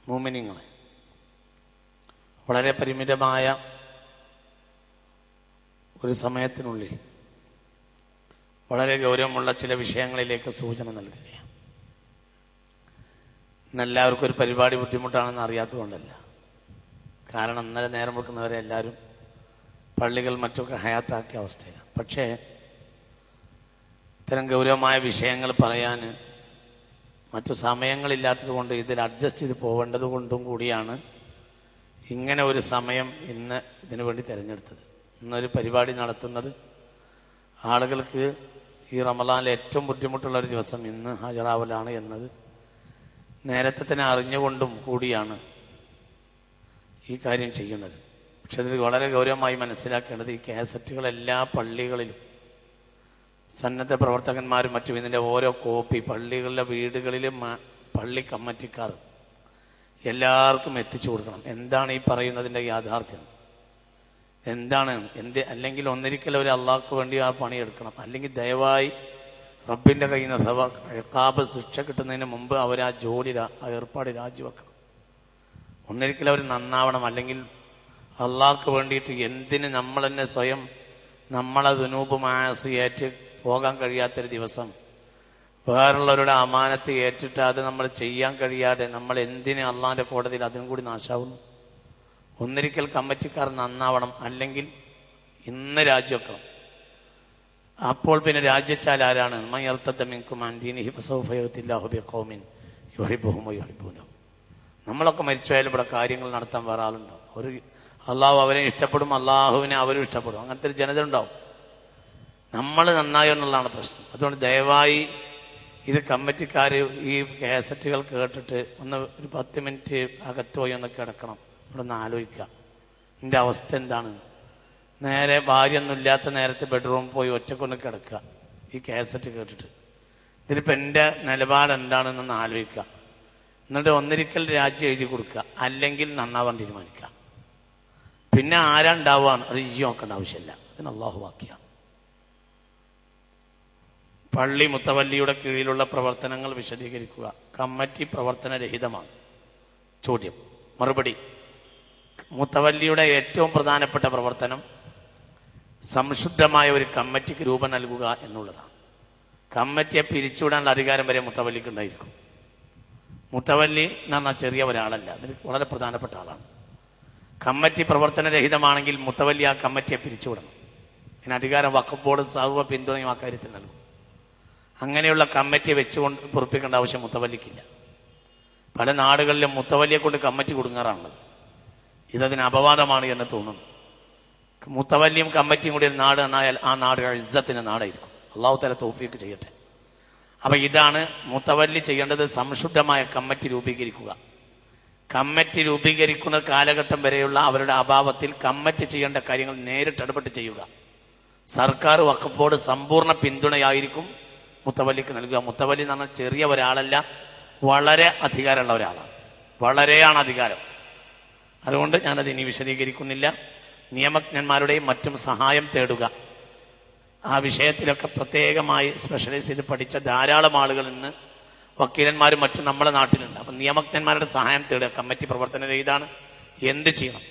മുഅ്മിനീങ്ങളെ, വളരെ പരിമിതമായ ഒരു സമയത്തിനുള്ളിൽ വളരെ ഗൗരവമുള്ള ചില വിഷയങ്ങളിലേക്ക് സൂചന നൽകുകയാണ്. ഇന്നെല്ലാവർക്കും ഒരു പരിപാടി ബുദ്ധിമുട്ടാണെന്ന് അറിയാത്തതുകൊണ്ടല്ല. കാരണം ഇന്നലെ നേരം വെക്കുന്നവരെ എല്ലാവരും പള്ളികൾ മറ്റൊക്കെ ഹയാത്താക്കിയ അവസ്ഥയിലാണ്. പക്ഷേ ഇത്തരം ഗൗരവമായ വിഷയങ്ങൾ പറയാൻ മറ്റു സമയങ്ങളില്ലാത്തത് കൊണ്ട് ഇതിൽ അഡ്ജസ്റ്റ് ചെയ്ത് പോകേണ്ടത് കൊണ്ടും കൂടിയാണ് ഇങ്ങനെ ഒരു സമയം ഇന്ന് ഇതിനു വേണ്ടി തിരഞ്ഞെടുത്തത്. ഇന്നൊരു പരിപാടി നടത്തുന്നത് ആളുകൾക്ക് ഈ റമളാനിലെ ഏറ്റവും ബുദ്ധിമുട്ടുള്ള ഒരു ദിവസം ഇന്ന് ഹാജരാവലാണ് എന്നത് നേരത്തെ തന്നെ അറിഞ്ഞുകൊണ്ടും കൂടിയാണ് ഈ കാര്യം ചെയ്യുന്നത്. പക്ഷെ ഇത് വളരെ ഗൗരവമായി മനസ്സിലാക്കേണ്ടത്, ഈ കാസറ്റുകൾ എല്ലാ പള്ളികളിലും സന്നദ്ധ പ്രവർത്തകന്മാരും മറ്റും ഇതിൻ്റെ ഓരോ കോപ്പി പള്ളികളിലെ വീടുകളിലും പള്ളി കമ്മിറ്റിക്കാർ എല്ലാവർക്കും എത്തിച്ചു കൊടുക്കണം. എന്താണ് ഈ പറയുന്നതിൻ്റെ യാഥാർത്ഥ്യം, എന്താണ് അല്ലെങ്കിൽ ഒന്നിരിക്കൽ ഒരു അള്ളാഹ്ക്ക് വേണ്ടി ആ പണിയെടുക്കണം. അല്ലെങ്കിൽ ദയവായി റബ്ബിൻ്റെ കയ്യിൽ നിന്ന് ഇഖാബ് ശിക്ഷ കിട്ടുന്നതിന് മുമ്പ് അവർ ആ ജോലി ഏർപ്പാട് രാജിവെക്കണം. ഒന്നിരിക്കൽ അവർ നന്നാവണം. അല്ലെങ്കിൽ അള്ളാഹ്ക്ക് വേണ്ടിയിട്ട് എന്തിന് നമ്മൾ തന്നെ സ്വയം നമ്മളെ ദുനൂബ് മാഅസി ഏറ്റ് പോകാൻ കഴിയാത്തൊരു ദിവസം, വേറുള്ളവരുടെ അമാനത്ത് ഏറ്റിട്ട് അത് നമ്മൾ ചെയ്യാൻ കഴിയാതെ നമ്മൾ എന്തിന് അള്ളാഹിൻ്റെ കോടതിയിൽ അതിനും കൂടി നാശാവുന്നു. ഒന്നിരിക്കൽ കമ്മിറ്റിക്കാർ നന്നാവണം. അല്ലെങ്കിൽ ഇന്ന് രാജിവെക്കണം. അപ്പോൾ പിന്നെ രാജിച്ചാൽ ആരാണ്? നമ്മളൊക്കെ മരിച്ചുപോയാലും ഇവിടെ കാര്യങ്ങൾ നടത്താൻ വേറെ ആളുണ്ടാവും. ഒരു അള്ളാഹു അവരെ ഇഷ്ടപ്പെടും, അള്ളാഹുവിനെ അവരും ഇഷ്ടപ്പെടും. അങ്ങനത്തെ ഒരു ജനത ഉണ്ടാവും. നമ്മൾ നന്നായോ എന്നുള്ളതാണ് പ്രശ്നം. അതുകൊണ്ട് ദയവായി ഇത് കമ്മിറ്റിക്കാർ ഈ കാസറ്റുകൾ കേട്ടിട്ട് ഒന്ന് ഒരു 10 മിനിറ്റ് അകത്ത് പോയി ഒന്ന് കിടക്കണം. ഇവിടെ ഒന്ന് ആലോചിക്കുക, എൻ്റെ അവസ്ഥ എന്താണ്. നേരെ ഭാര്യയൊന്നും ഇല്ലാത്ത നേരത്തെ ബെഡ്റൂമിൽ പോയി ഒറ്റക്കൊന്ന് കിടക്കുക ഈ കാസറ്റ് കേട്ടിട്ട്. ഇതിലിപ്പോൾ എൻ്റെ നിലപാട് എന്താണെന്നൊന്ന് ആലോചിക്കുക. എന്നിട്ട് ഒന്നിരിക്കൽ രാജ്യം എഴുതി കൊടുക്കുക, അല്ലെങ്കിൽ നന്നാവാൻ തീരുമാനിക്കുക. പിന്നെ ആരാ ഉണ്ടാവുകയാണ് അത് ഈ നോക്കേണ്ട ആവശ്യമില്ല. അതിന് അള്ളാഹു വാക്കിയാണ്. പള്ളി മുത്തവല്ലിയുടെ കീഴിലുള്ള പ്രവർത്തനങ്ങൾ വിശദീകരിക്കുക. കമ്മിറ്റി പ്രവർത്തനരഹിതമാണ്. ചോദ്യം, മറുപടി. മുത്തവല്ലിയുടെ ഏറ്റവും പ്രധാനപ്പെട്ട പ്രവർത്തനം സംശുദ്ധമായ ഒരു കമ്മിറ്റിക്ക് രൂപം നൽകുക എന്നുള്ളതാണ്. കമ്മിറ്റിയെ പിരിച്ചുവിടാനുള്ള അധികാരം വരെ മുത്തവല്ലിക്ക് ഉണ്ടായിരിക്കും. മുത്തവല്ലി എന്ന് പറഞ്ഞാൽ ചെറിയ ഒരാളല്ല, അതിന് വളരെ പ്രധാനപ്പെട്ട ആളാണ്. കമ്മിറ്റി പ്രവർത്തനരഹിതമാണെങ്കിൽ മുത്തവല്ലി ആ കമ്മിറ്റിയെ പിരിച്ചുവിടണം. അതിന് അധികാരം വഖഫ് ബോർഡ് സർവ്വ പിന്തുണയും ആ കാര്യത്തിൽ നൽകും. അങ്ങനെയുള്ള കമ്മിറ്റിയെ വെച്ചുകൊണ്ട് പൊറുപ്പിക്കേണ്ട ആവശ്യം മുത്തവല്ലിക്കില്ല. പല നാടുകളിലും മുത്തവല്ലിയെ കൊണ്ട് കമ്മിറ്റി കൊടുങ്ങാറാണുള്ളത്. ഇതതിന് അപവാദമാണ് എന്ന് തോന്നുന്നു. മുത്തവല്ലിയും കമ്മിറ്റിയും കൂടി ഒരു നാട് എന്നായാൽ ആ നാട് ഇസ്സത്തിന് നാടായിരിക്കും. അള്ളാഹു തആല തൗഫീഖ് ചെയ്യട്ടെ. അപ്പം ഇതാണ് മുത്തവല്ലി ചെയ്യേണ്ടത്, സംശുദ്ധമായ കമ്മിറ്റി രൂപീകരിക്കുക. കമ്മിറ്റി രൂപീകരിക്കുന്ന കാലഘട്ടം വരെയുള്ള അവരുടെ അഭാവത്തിൽ കമ്മിറ്റി ചെയ്യേണ്ട കാര്യങ്ങൾ നേരിട്ട് ഇടപെട്ട് ചെയ്യുക. സർക്കാർ വഖഫ് ബോർഡ് സമ്പൂർണ്ണ പിന്തുണയായിരിക്കും മുത്തവല്ലിക്ക് നൽകുക. മുത്തവല്ലി എന്ന് പറഞ്ഞാൽ ചെറിയ ഒരാളല്ല, വളരെ അധികാരമുള്ള ഒരാളാണ്. വളരെയാണ് അധികാരം. അതുകൊണ്ട് ഞാനത് ഇനി വിശദീകരിക്കുന്നില്ല. നിയമജ്ഞന്മാരുടെയും മറ്റും സഹായം തേടുക. ആ വിഷയത്തിലൊക്കെ പ്രത്യേകമായി സ്പെഷ്യലൈസ് ചെയ്ത് പഠിച്ച ധാരാളം ആളുകൾ ഇന്ന് വക്കീലന്മാരും മറ്റും നമ്മുടെ നാട്ടിലുണ്ട്. അപ്പം നിയമജ്ഞന്മാരുടെ സഹായം തേടുക. കമ്മിറ്റി പ്രവർത്തനം ഇതാണ് എന്ത് ചെയ്യണം.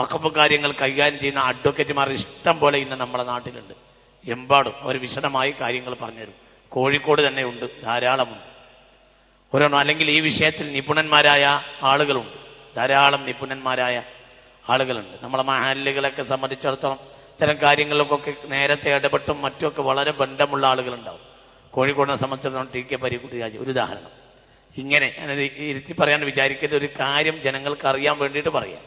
വഖഫ് കാര്യങ്ങൾ കൈകാര്യം ചെയ്യുന്ന അഡ്വക്കേറ്റുമാർ ഇഷ്ടം പോലെ ഇന്ന് നമ്മുടെ നാട്ടിലുണ്ട്. എമ്പാടും അവർ വിശദമായി കാര്യങ്ങൾ പറഞ്ഞുതരും. കോഴിക്കോട് തന്നെ ഉണ്ട്, ധാരാളമുണ്ട്. ഓരോന്നും അല്ലെങ്കിൽ ഈ വിഷയത്തിൽ നിപുണന്മാരായ ആളുകളുണ്ട്, ധാരാളം നിപുണന്മാരായ ആളുകളുണ്ട്. നമ്മളെ മഹല്ലുകളൊക്കെ സംബന്ധിച്ചിടത്തോളം ഇത്തരം കാര്യങ്ങളിലൊക്കെ നേരത്തെ ഇടപെട്ടും മറ്റുമൊക്കെ വളരെ ബന്ധമുള്ള ആളുകളുണ്ടാവും. കോഴിക്കോടിനെ സംബന്ധിച്ചിടത്തോളം ടി കെ പരീക്കുട്ടി രാജു ഒരു ഉദാഹരണം. ഇങ്ങനെ ഞാനത് ഇരുത്തി പറയാൻ വിചാരിക്കുന്നത് ഒരു കാര്യം ജനങ്ങൾക്ക് അറിയാൻ വേണ്ടിയിട്ട് പറയാം.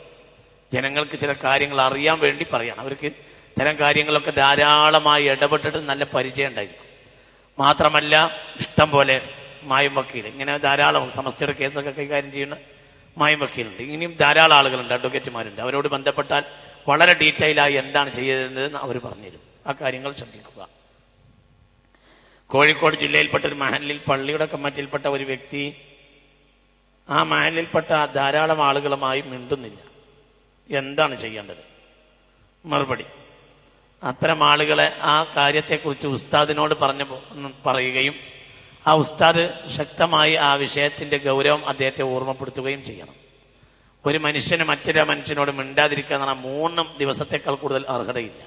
ജനങ്ങൾക്ക് ചില കാര്യങ്ങൾ അറിയാൻ വേണ്ടി പറയണം. അവർക്ക് ഇത്തരം കാര്യങ്ങളൊക്കെ ധാരാളമായി ഇടപെട്ടിട്ട് നല്ല പരിചയം ഉണ്ടായിരിക്കും. മാത്രമല്ല ഇഷ്ടം പോലെ മായും വക്കീൽ, ഇങ്ങനെ ധാരാളം സമസ്തയുടെ കേസൊക്കെ കൈകാര്യം ചെയ്യുന്ന മായും വക്കീലുണ്ട്. ഇനിയും ധാരാളം ആളുകളുണ്ട്, അഡ്വക്കേറ്റുമാരുണ്ട്. അവരോട് ബന്ധപ്പെട്ടാൽ വളരെ ഡീറ്റെയിലായി എന്താണ് ചെയ്യേണ്ടതെന്ന് അവർ പറഞ്ഞുതരും. ആ കാര്യങ്ങൾ ശ്രദ്ധിക്കുക. കോഴിക്കോട് ജില്ലയിൽപ്പെട്ട ഒരു മഹല്ലിൽ പള്ളിയുടെ കമ്മിറ്റിയിൽപ്പെട്ട ഒരു വ്യക്തി ആ മഹല്ലിൽപ്പെട്ട ധാരാളം ആളുകളുമായി മിണ്ടുന്നില്ല. എന്താണ് ചെയ്യേണ്ടത്? മറുപടി, അത്തരം ആളുകളെ ആ കാര്യത്തെക്കുറിച്ച് ഉസ്താദിനോട് പറയുകയും ആ ഉസ്താദ് ശക്തമായി ആ വിഷയത്തിന്റെ ഗൗരവം അദ്ദേഹത്തെ ഓർമ്മപ്പെടുത്തുകയും ചെയ്യണം. ഒരു മനുഷ്യന് മറ്റൊരു മനുഷ്യനോട് മിണ്ടാതിരിക്കുക എന്ന് പറഞ്ഞാൽ 3 ദിവസത്തേക്കാൾ കൂടുതൽ അർഹതയില്ല.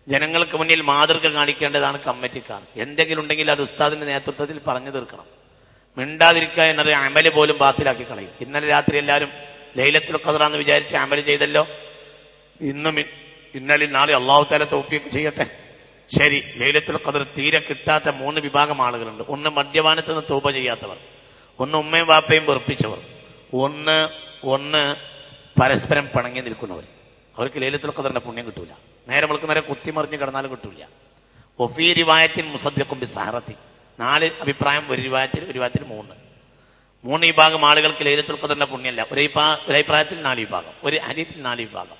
ജനങ്ങൾക്ക് മുന്നിൽ മാതൃക കാണിക്കേണ്ടതാണ് കമ്മിറ്റിക്കാർ. എന്തെങ്കിലും ഉണ്ടെങ്കിൽ അത് ഉസ്താദിന്റെ നേതൃത്വത്തിൽ പറഞ്ഞു തീർക്കണം. മിണ്ടാതിരിക്കുക എന്നത് അമല് പോലും ബാത്തിലാക്കി കളയും. ഇന്നലെ രാത്രി എല്ലാവരും ലൈലത്തുൽ ഖദ്റാന്ന് വിചാരിച്ച് അമല് ചെയ്തല്ലോ. ഇന്നലെ നാളെ അള്ളാഹു തആല തൗഫീഖ് ചെയ്യട്ടെ. ശരി, ലൈലത്തുൽ ഖദ്ർ തീരെ കിട്ടാത്ത 3 വിഭാഗം ആളുകളുണ്ട്. ഒന്ന് മദ്യപാനത്തിൽ നിന്ന് തൗബ ചെയ്യാത്തവർ, ഒന്ന് ഉമ്മയും വാപ്പയും വെറുപ്പിച്ചവർ, ഒന്ന് പരസ്പരം പിണങ്ങി നിൽക്കുന്നവർ. അവർക്ക് ലൈലത്തുൽ ഖദ്റിന്റെ പുണ്യം കിട്ടൂല. നേരെ നേരെ കുത്തിമറിഞ്ഞ് കിടന്നാലും കിട്ടൂല. വഫീ റിവായത്തിൻ മുസദ്ദിഖും ബിസ്സഹറത്തി. 4 അഭിപ്രായം, ഒരു റിവായത്തിൽ 3 വിഭാഗം ആളുകൾക്ക് ലൈലത്തുൽ ഖദ്റിന്റെ പുണ്യമല്ല. ഒരു അഭിപ്രായത്തിൽ 4 വിഭാഗം, ഒരു ഹദീസിൽ 4 വിഭാഗം.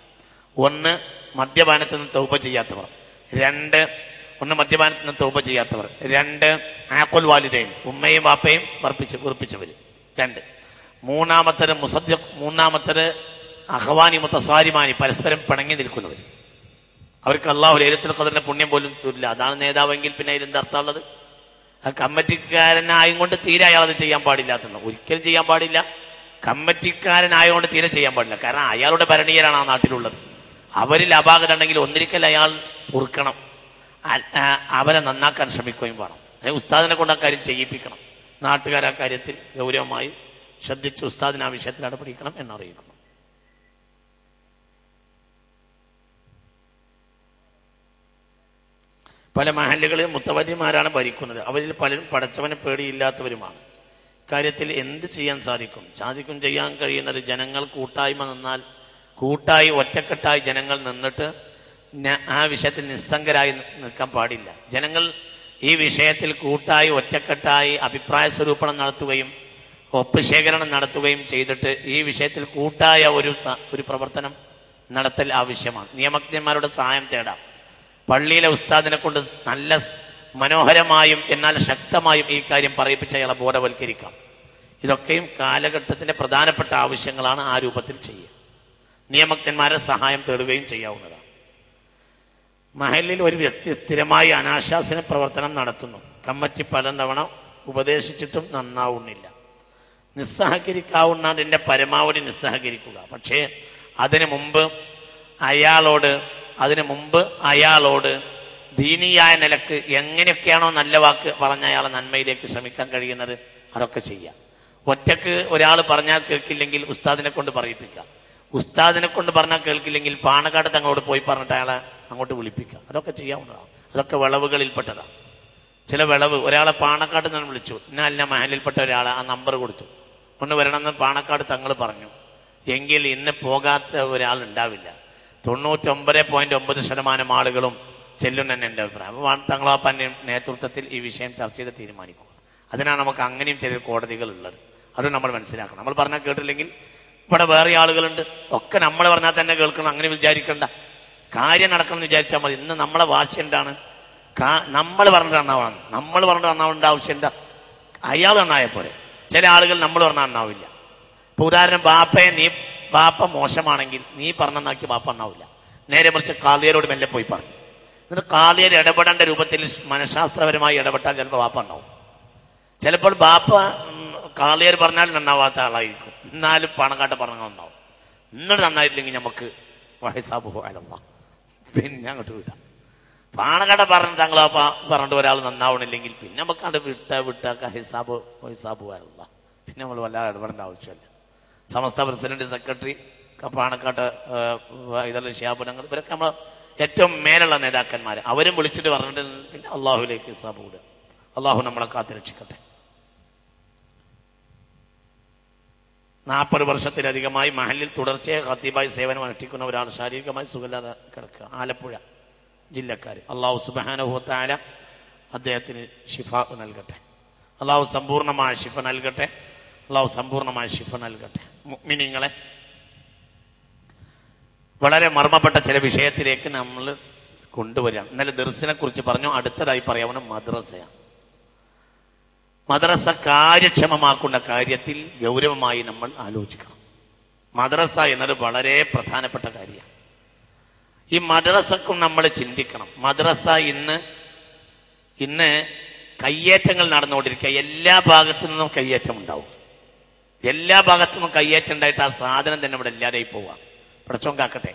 ഒന്ന് മദ്യപാനത്തിൽ നിന്ന് തൗബ ചെയ്യാത്തവർ, 2 മദ്യപാനത്തിൽ നിന്ന് തൗബ ചെയ്യാത്തവർ, 2 ആഖുൽ വാലിദൈൻ ഉമ്മയും വാപ്പയും വെറുപ്പിച്ചവർ, 2 മൂന്നാമത്തത് അഖ്വാനി മുതസാരിമാനി പരസ്പരം പിണങ്ങി നിൽക്കുന്നവർ. അവർക്ക് അള്ളാഹു ലൈലത്തുൽ ഖദ്റിന്റെ പുണ്യം പോലും തരില്ല. അതാണ് നേതാവെങ്കിൽ പിന്നെ അതിലെന്ത് അർത്ഥമുള്ളത്? ആ കമ്മിറ്റിക്കാരനായും കൊണ്ട് തീരെ അയാൾ അത് ചെയ്യാൻ പാടില്ലാത്തത് ഒരിക്കലും ചെയ്യാൻ പാടില്ല. കമ്മിറ്റിക്കാരനായതുകൊണ്ട് തീരെ ചെയ്യാൻ പാടില്ല. കാരണം അയാളുടെ ഭരണീയരാണ് ആ നാട്ടിലുള്ളത്. അവരിൽ അപാകത ഉണ്ടെങ്കിൽ ഒന്നിരിക്കൽ അയാൾ പൊറുക്കണം, അവരെ നന്നാക്കാൻ ശ്രമിക്കുകയും വേണം. ഉസ്താദിനെ കൊണ്ട് ആ കാര്യം ചെയ്യിപ്പിക്കണം. നാട്ടുകാർ ആ കാര്യത്തിൽ ഗൗരവമായി ശ്രദ്ധിച്ച് ഉസ്താദിന് ആ വിഷയത്തിൽ ഇടപെടിക്കണം എന്നറിയിക്കണം. പല മഹല്ലുകളിൽ മുത്തവല്ലിമാരാണ് ഭരിക്കുന്നത്. അവരിൽ പലരും പടച്ചവനെ പേടിയില്ലാത്തവരുമാണ്. കാര്യത്തിൽ എന്ത് ചെയ്യാൻ സാധിക്കും ചെയ്യാൻ കഴിയുന്നത് ജനങ്ങൾ കൂട്ടായ്മ നിന്നാൽ, കൂട്ടായി ഒറ്റക്കെട്ടായി ജനങ്ങൾ നിന്നിട്ട് ആ വിഷയത്തിൽ നിസ്സംഗരായി നിൽക്കാൻ പാടില്ല. ജനങ്ങൾ ഈ വിഷയത്തിൽ കൂട്ടായി ഒറ്റക്കെട്ടായി അഭിപ്രായ സ്വരൂപണം നടത്തുകയും ഒപ്പ് ശേഖരണം നടത്തുകയും ചെയ്തിട്ട് ഈ വിഷയത്തിൽ കൂട്ടായ ഒരു പ്രവർത്തനം നടത്തൽ ആവശ്യമാണ്. നിയമജ്ഞന്മാരുടെ സഹായം തേടാം. പള്ളിയിലെ ഉസ്താദിനെ കൊണ്ട് നല്ല മനോഹരമായും എന്നാൽ ശക്തമായും ഈ കാര്യം പറയിപ്പിച്ച് അയാളെ ബോധവൽക്കരിക്കാം. ഇതൊക്കെയും കാലഘട്ടത്തിന്റെ പ്രധാനപ്പെട്ട ആവശ്യങ്ങളാണ്. ആ രൂപത്തിൽ ചെയ്യുക. നിയമജ്ഞന്മാരുടെ സഹായം തേടുകയും ചെയ്യാവുന്നതാണ്. മഹല്ലിൽ ഒരു വ്യക്തി സ്ഥിരമായി അനാശാസന പ്രവർത്തനം നടത്തുന്നു. കമ്മിറ്റി പലതവണ ഉപദേശിച്ചിട്ടും നന്നാവുന്നില്ല. നിസ്സഹകരിക്കാവുന്നതിൻ്റെ പരമാവധി നിസ്സഹകരിക്കുക. പക്ഷേ അതിനു മുമ്പ് അയാളോട് ദീനിയായ നിലക്ക് എങ്ങനെയൊക്കെയാണോ നല്ല വാക്ക് പറഞ്ഞ അയാളെ നന്മയിലേക്ക് ശ്രമിക്കാൻ കഴിയുന്നത് അതൊക്കെ ചെയ്യാം. ഒറ്റക്ക് ഒരാൾ പറഞ്ഞാൽ കേൾക്കില്ലെങ്കിൽ ഉസ്താദിനെ കൊണ്ട് പറയിപ്പിക്കുക. ഉസ്താദിനെ കൊണ്ട് പറഞ്ഞാൽ കേൾക്കില്ലെങ്കിൽ പാണക്കാട് തങ്ങളോട് പോയി പറഞ്ഞിട്ട് അയാളെ അങ്ങോട്ട് വിളിപ്പിക്കുക. അതൊക്കെ ചെയ്യാവുന്നതാണ്. അതൊക്കെ വിളവുകളിൽപ്പെട്ടതാണ്. ചില വിളവ്, ഒരാളെ പാണക്കാട് നിന്ന് വിളിച്ചു, ഇന്നല്ല മഹലിൽപ്പെട്ട ഒരാളെ ആ നമ്പർ കൊടുത്തു, ഒന്ന് വരണമെന്ന് പാണക്കാട് തങ്ങൾ പറഞ്ഞു എങ്കിൽ ഇന്ന് പോകാത്ത ഒരാൾ ഉണ്ടാവില്ല. 99.9% ആളുകളും ചെല്ലും തന്നെ എൻ്റെ അഭിപ്രായം. അപ്പോൾ തങ്ങളാപ്പാൻ്റെ നേതൃത്വത്തിൽ ഈ വിഷയം ചർച്ച ചെയ്ത് തീരുമാനിക്കുക. അതിനാണ് നമുക്ക് അങ്ങനെയും ചില കോടതികൾ ഉള്ളത്. അത് നമ്മൾ മനസ്സിലാക്കണം. നമ്മൾ പറഞ്ഞാൽ കേട്ടില്ലെങ്കിൽ ഇവിടെ വേറെ ആളുകളുണ്ട്, ഒക്കെ നമ്മൾ പറഞ്ഞാൽ തന്നെ കേൾക്കണം. അങ്ങനെ വിചാരിക്കേണ്ട, കാര്യം നടക്കണം എന്ന് വിചാരിച്ചാൽ മതി. ഇന്ന് നമ്മളെ വാശി എന്താണ്? നമ്മൾ പറഞ്ഞിട്ട് നന്നാവണം. നമ്മൾ പറഞ്ഞിട്ട് നന്നാവേണ്ട ആവശ്യം എന്താ? അയാൾ നന്നായ പോലെ. ചില ആളുകൾ നമ്മൾ പറഞ്ഞാൽ നന്നാവില്ല. ഇപ്പോൾ ഉദാഹരണം, ബാപ്പ മോശമാണെങ്കിൽ നീ പറഞ്ഞാക്കി ബാപ്പ നന്നാവില്ല. നേരെ മറിച്ച് കാളിയരോട് മെല്ലെ പോയി പറഞ്ഞു. എന്നിട്ട് കാളിയർ ഇടപെടേണ്ട രൂപത്തിൽ മനഃശാസ്ത്രപരമായി ഇടപെട്ടാൽ ചിലപ്പോൾ ബാപ്പ ഉണ്ടാവും. ചിലപ്പോൾ ബാപ്പ കാളിയർ പറഞ്ഞാൽ നന്നാവാത്ത ആളായിരിക്കും, എന്നാലും പണക്കാട്ട് പറഞ്ഞാൽ നന്നാവും. എന്നിട്ട് നന്നായിട്ടില്ലെങ്കിൽ നമുക്ക് വഹസാബ് പോകാനുള്ള പിന്നെ അങ്ങോട്ട് വിടാം. പാണക്കാട്ട പറഞ്ഞ് തങ്ങളാപ്പ പറഞ്ഞിട്ട് ഒരാൾ നന്നാവണില്ലെങ്കിൽ പിന്നെ നമുക്ക് അത് വിട്ടാക്ക ഹിസാബ് പോകാനുള്ള. പിന്നെ നമ്മൾ വല്ലാതെ ഇടപെടേണ്ട ആവശ്യമില്ല. സമസ്ത പ്രസിഡന്റ്, സെക്രട്ടറി, പാണക്കാട്ട് ഇതെല്ലാം ഷിഹാബുനങ്ങൾ, ഇവരൊക്കെ നമ്മൾ ഏറ്റവും മേലുള്ള നേതാക്കന്മാർ. അവരും വിളിച്ചിട്ട് പറഞ്ഞിട്ട് പിന്നെ അള്ളാഹുലേക്ക് ഹിസാബ് കൂടുക. അള്ളാഹു നമ്മളെ കാത്തുരക്ഷിക്കട്ടെ. 40 വർഷത്തിലധികമായി മഹല്ലിൽ തുടർച്ചയായി ഖത്തീബായി സേവനം അനുഷ്ഠിക്കുന്ന ഒരാൾ ശാരീരികമായി സുഖമില്ലാതെ കിടക്കുക. ആലപ്പുഴ ജില്ലക്കാർ. അള്ളാഹു സുബ്ഹാനഹു വ തആല അദ്ദേഹത്തിന് ശിഫ നൽകട്ടെ. അള്ളാഹു സമ്പൂർണ്ണമായ ശിഫ നൽകട്ടെ. അള്ളാഹു സമ്പൂർണ്ണമായ ശിഫ നൽകട്ടെ. മുഅ്മിനീങ്ങളെ, വളരെ മർമ്മപ്പെട്ട ചില വിഷയത്തിലേക്ക് നമ്മൾ കൊണ്ടുവരാം. ഇന്നലെ ദർസിനെ കുറിച്ച് പറഞ്ഞു. അടുത്തതായി പറയാവുന്ന മദ്രസയാണ്. മദ്രസ കാര്യക്ഷമമാക്കുന്ന കാര്യത്തിൽ ഗൗരവമായി നമ്മൾ ആലോചിക്കണം. മദ്രസ എന്നത് വളരെ പ്രധാനപ്പെട്ട കാര്യമാണ്. ഈ മദ്രസക്കും നമ്മൾ ചിന്തിക്കണം. മദ്രസ ഇന്ന് കയ്യേറ്റങ്ങൾ നടന്നുകൊണ്ടിരിക്കുക. എല്ലാ ഭാഗത്തു നിന്നും കയ്യേറ്റം ഉണ്ടാവും. എല്ലാ ഭാഗത്തു നിന്നും കയ്യേറ്റം ഉണ്ടായിട്ട് ആ സാധനം തന്നെ ഇവിടെ എല്ലാവരെയും പോവാം. പടച്ചോൻ കാക്കട്ടെ.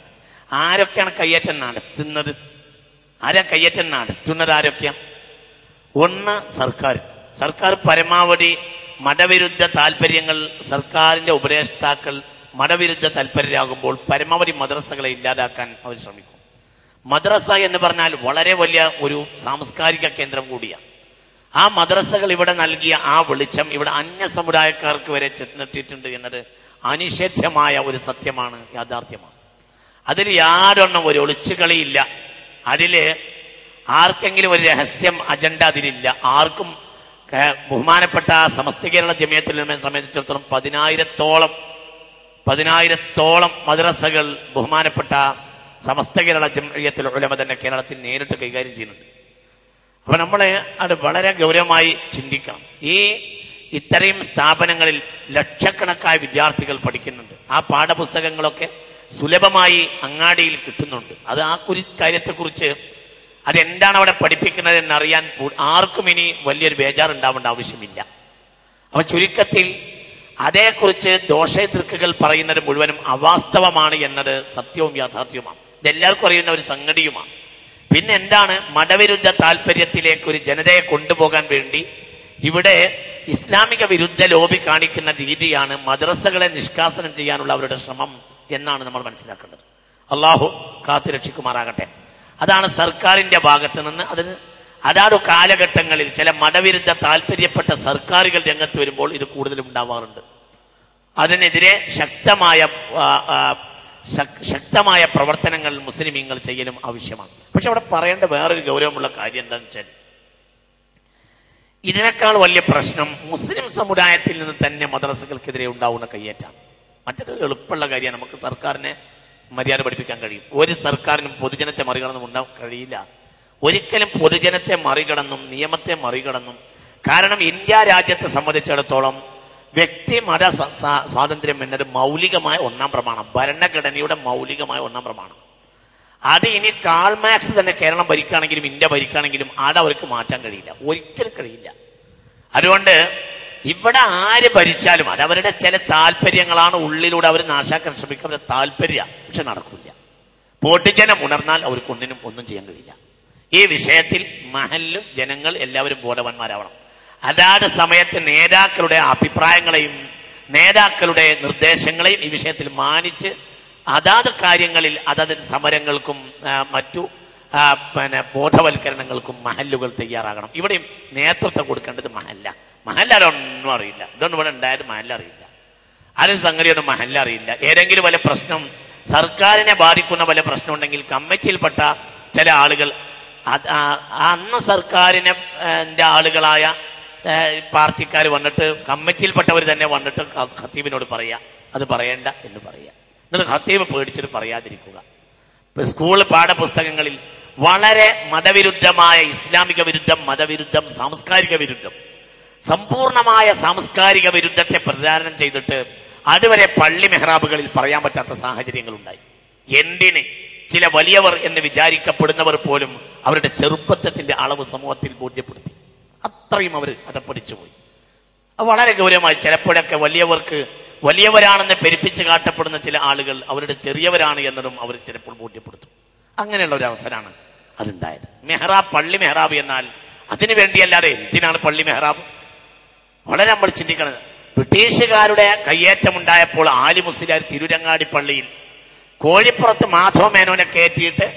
ആരൊക്കെയാണ് കയ്യേറ്റം നടത്തുന്നത്? ആരാ കയ്യേറ്റം നടത്തുന്നത്? ആരൊക്കെയാ? ഒന്ന്, സർക്കാർ പരമാവധി മതവിരുദ്ധ താല്പര്യങ്ങൾ, സർക്കാരിന്റെ ഉപദേഷ്ടാക്കൾ മതവിരുദ്ധ താല്പര്യരാകുമ്പോൾ പരമാവധി മദ്രസകളെ ഇല്ലാതാക്കാൻ അവർ ശ്രമിക്കും. മദ്രസ എന്ന് പറഞ്ഞാൽ വളരെ വലിയ ഒരു സാംസ്കാരിക കേന്ദ്രം കൂടിയാണ്. ആ മദ്രസകൾ ഇവിടെ നൽകിയ ആ വെളിച്ചം ഇവിടെ അന്യ സമുദായക്കാർക്ക് വരെ ചെന്നെത്തിയിട്ടുണ്ട് എന്നത് അനിഷേധ്യമായ ഒരു സത്യമാണ്, യാഥാർത്ഥ്യമാണ്. അതിൽ യാതൊന്നും ഒരു ഒളിച്ചുകളിയില്ല. അതില് ആർക്കെങ്കിലും ഒരു രഹസ്യം അജണ്ട അതിലില്ല. ആർക്കും ബഹുമാനപ്പെട്ട സമസ്ത കേരള ജമിയത്തുൽ ഉലമയെ സംബന്ധിച്ചിടത്തോളം 10,000-ഓളം മദ്രസകൾ ബഹുമാനപ്പെട്ട സമസ്ത കേരള ജമിയത്തുൽ ഉലമ തന്നെ കേരളത്തിൽ നേരിട്ട് കൈകാര്യം ചെയ്യുന്നുണ്ട്. അപ്പൊ നമ്മളെ അത് വളരെ ഗൗരവമായി ചിന്തിക്കണം. ഇത്രയും സ്ഥാപനങ്ങളിൽ ലക്ഷക്കണക്കായ വിദ്യാർത്ഥികൾ പഠിക്കുന്നുണ്ട്. ആ പാഠപുസ്തകങ്ങളൊക്കെ സുലഭമായി അങ്ങാടിയിൽ കിട്ടുന്നുണ്ട്. അത് ആ കാര്യത്തെക്കുറിച്ച് അതെന്താണ് അവിടെ പഠിപ്പിക്കുന്നത് എന്നറിയാൻ ആർക്കും ഇനി വലിയൊരു ബേജാറുണ്ടാവേണ്ട ആവശ്യമില്ല. അപ്പൊ ചുരുക്കത്തിൽ അതേക്കുറിച്ച് ദോഷദൃക്കുകൾ പറയുന്നത് മുഴുവനും അവാസ്തവമാണ് എന്നത് സത്യവും യാഥാർത്ഥ്യവുമാണ്. ഇതെല്ലാവർക്കും അറിയുന്ന ഒരു സംഗതിയുമാണ്. പിന്നെ എന്താണ്? മതവിരുദ്ധ താല്പര്യത്തിലേക്ക് ഒരു ജനതയെ കൊണ്ടുപോകാൻ വേണ്ടി ഇവിടെ ഇസ്ലാമിക വിരുദ്ധ ലോബി കാണിക്കുന്ന രീതിയാണ് മദ്രസകളെ നിഷ്കാസനം ചെയ്യാനുള്ള അവരുടെ ശ്രമം എന്നാണ് നമ്മൾ മനസ്സിലാക്കേണ്ടത്. അള്ളാഹു കാത്തുരക്ഷിക്കുമാറാകട്ടെ. അതാണ് സർക്കാരിന്റെ ഭാഗത്ത് നിന്ന് അതാത് കാലഘട്ടങ്ങളിൽ ചില മതവിരുദ്ധ താല്പര്യപ്പെട്ട സർക്കാരുകൾ രംഗത്ത് വരുമ്പോൾ ഇത് കൂടുതലും ഉണ്ടാവാറുണ്ട്. അതിനെതിരെ ശക്തമായ പ്രവർത്തനങ്ങൾ മുസ്ലിമീങ്ങൾ ചെയ്യലും ആവശ്യമാണ്. പക്ഷെ അവിടെ പറയേണ്ട വേറൊരു ഗൗരവമുള്ള കാര്യം എന്താണെന്ന് വെച്ചാൽ, ഇതിനേക്കാൾ വലിയ പ്രശ്നം മുസ്ലിം സമുദായത്തിൽ നിന്ന് തന്നെ മദ്രസകൾക്കെതിരെ ഉണ്ടാവുന്ന കയ്യേറ്റാണ്. മറ്റൊരു എളുപ്പമുള്ള കാര്യമാണ്. നമുക്ക് സർക്കാരിനെ മര്യാദ പഠിപ്പിക്കാൻ കഴിയും. ഒരു സർക്കാരിനും പൊതുജനത്തെ മറികടന്നും ഉണ്ടാവും കഴിയില്ല. ഒരിക്കലും പൊതുജനത്തെ മറികടന്നും നിയമത്തെ മറികടന്നും. കാരണം ഇന്ത്യ രാജ്യത്തെ സംബന്ധിച്ചിടത്തോളം വ്യക്തി മത സ്വാതന്ത്ര്യം എന്നത് മൗലികമായ ഒന്നാം പ്രമാണം, ഭരണഘടനയുടെ മൗലികമായ ഒന്നാം പ്രമാണം. അത് ഇനി കാൾ മാർക്സ് തന്നെ കേരളം ഭരിക്കുകയാണെങ്കിലും ഇന്ത്യ ഭരിക്കുകയാണെങ്കിലും അത് അവർക്ക് മാറ്റാൻ കഴിയില്ല, ഒരിക്കലും കഴിയില്ല. അതുകൊണ്ട് ഇവിടെ ആര് ഭരിച്ചാലും അത് അവരുടെ ചില താല്പര്യങ്ങളാണ്, ഉള്ളിലൂടെ അവർ നാശാക്കാൻ ശ്രമിക്കുന്ന താല്പര്യ, പക്ഷെ നടക്കില്ല. പൊതുജനം ഉണർന്നാൽ അവർക്ക് ഒന്നും ചെയ്യാൻ കഴിയില്ല. ഈ വിഷയത്തിൽ മഹല്ലും ജനങ്ങൾ എല്ലാവരും ബോധവാന്മാരാവണം. അതാത് സമയത്ത് നേതാക്കളുടെ അഭിപ്രായങ്ങളെയും നേതാക്കളുടെ നിർദ്ദേശങ്ങളെയും ഈ വിഷയത്തിൽ മാനിച്ച് അതാത് കാര്യങ്ങളിൽ അതത് സമരങ്ങൾക്കും മറ്റു ബോധവൽക്കരണങ്ങൾക്കും മഹല്ലുകൾ തയ്യാറാകണം. ഇവിടെയും നേതൃത്വം കൊടുക്കേണ്ടത് മഹല്ലൊന്നും അറിയില്ല. ഇതൊന്നും ഇവിടെ ഉണ്ടായത് മഹല്ല അറിയില്ല. ആരും സംഗതിയൊന്നും മഹല്ല അറിയില്ല. ഏതെങ്കിലും വല്ല പ്രശ്നം സർക്കാരിനെ ബാധിക്കുന്ന വല്ല പ്രശ്നം ഉണ്ടെങ്കിൽ കമ്മിറ്റിയിൽപ്പെട്ട ചില ആളുകൾ അന്ന് സർക്കാരിനെ ആളുകളായ പാർട്ടിക്കാർ വന്നിട്ട് കമ്മിറ്റിയിൽപ്പെട്ടവർ തന്നെ വന്നിട്ട് ഖത്തീബിനോട് പറയുക, അത് പറയേണ്ട എന്ന് പറയുക. എന്നിട്ട് ഖത്തീബ് പേടിച്ചിട്ട് പറയാതിരിക്കുക. സ്കൂൾ പാഠപുസ്തകങ്ങളിൽ വളരെ മതവിരുദ്ധമായ ഇസ്ലാമിക വിരുദ്ധം, മതവിരുദ്ധം, സാംസ്കാരിക വിരുദ്ധം, സമ്പൂർണമായ സാംസ്കാരിക വിരുദ്ധത്തെ പ്രചാരണം ചെയ്തിട്ട് അതുവരെ പള്ളി മെഹ്റാബുകളിൽ പറയാൻ പറ്റാത്ത സാഹചര്യങ്ങളുണ്ടായി. എന്തിന്? ചില വലിയവർ എന്ന് വിചാരിക്കപ്പെടുന്നവർ പോലും അവരുടെ ചെറുപ്പത്തിന്റെ അളവ് സമൂഹത്തിൽ ബോധ്യപ്പെടുത്തി. അത്രയും അവർ അതപ്പടിച്ചു പോയി. അത് വളരെ ഗൗരവമായി. ചിലപ്പോഴൊക്കെ വലിയവരാണെന്ന് പെരുപ്പിച്ച് കാട്ടപ്പെടുന്ന ചില ആളുകൾ അവരുടെ ചെറിയവരാണ് എന്നതും അവർ ചിലപ്പോൾ ബോധ്യപ്പെടുത്തും. അങ്ങനെയുള്ള ഒരു അവസരമാണ് അതുണ്ടായത്. മെഹ്റാബ്, പള്ളി മെഹ്റാബ് എന്നാൽ അതിനു വേണ്ടിയല്ലാതെ എന്തിനാണ് പള്ളി മെഹ്റാബ്? വളരെ നമ്മൾ ചിന്തിക്കണം. ബ്രിട്ടീഷുകാരുടെ കയ്യേറ്റമുണ്ടായപ്പോൾ ആലി മുസ്ലിയാർ തിരുരങ്ങാടി പള്ളിയിൽ കോഴിപ്പുറത്ത് മാധവ മേനോനെ കയറ്റിയിട്ട്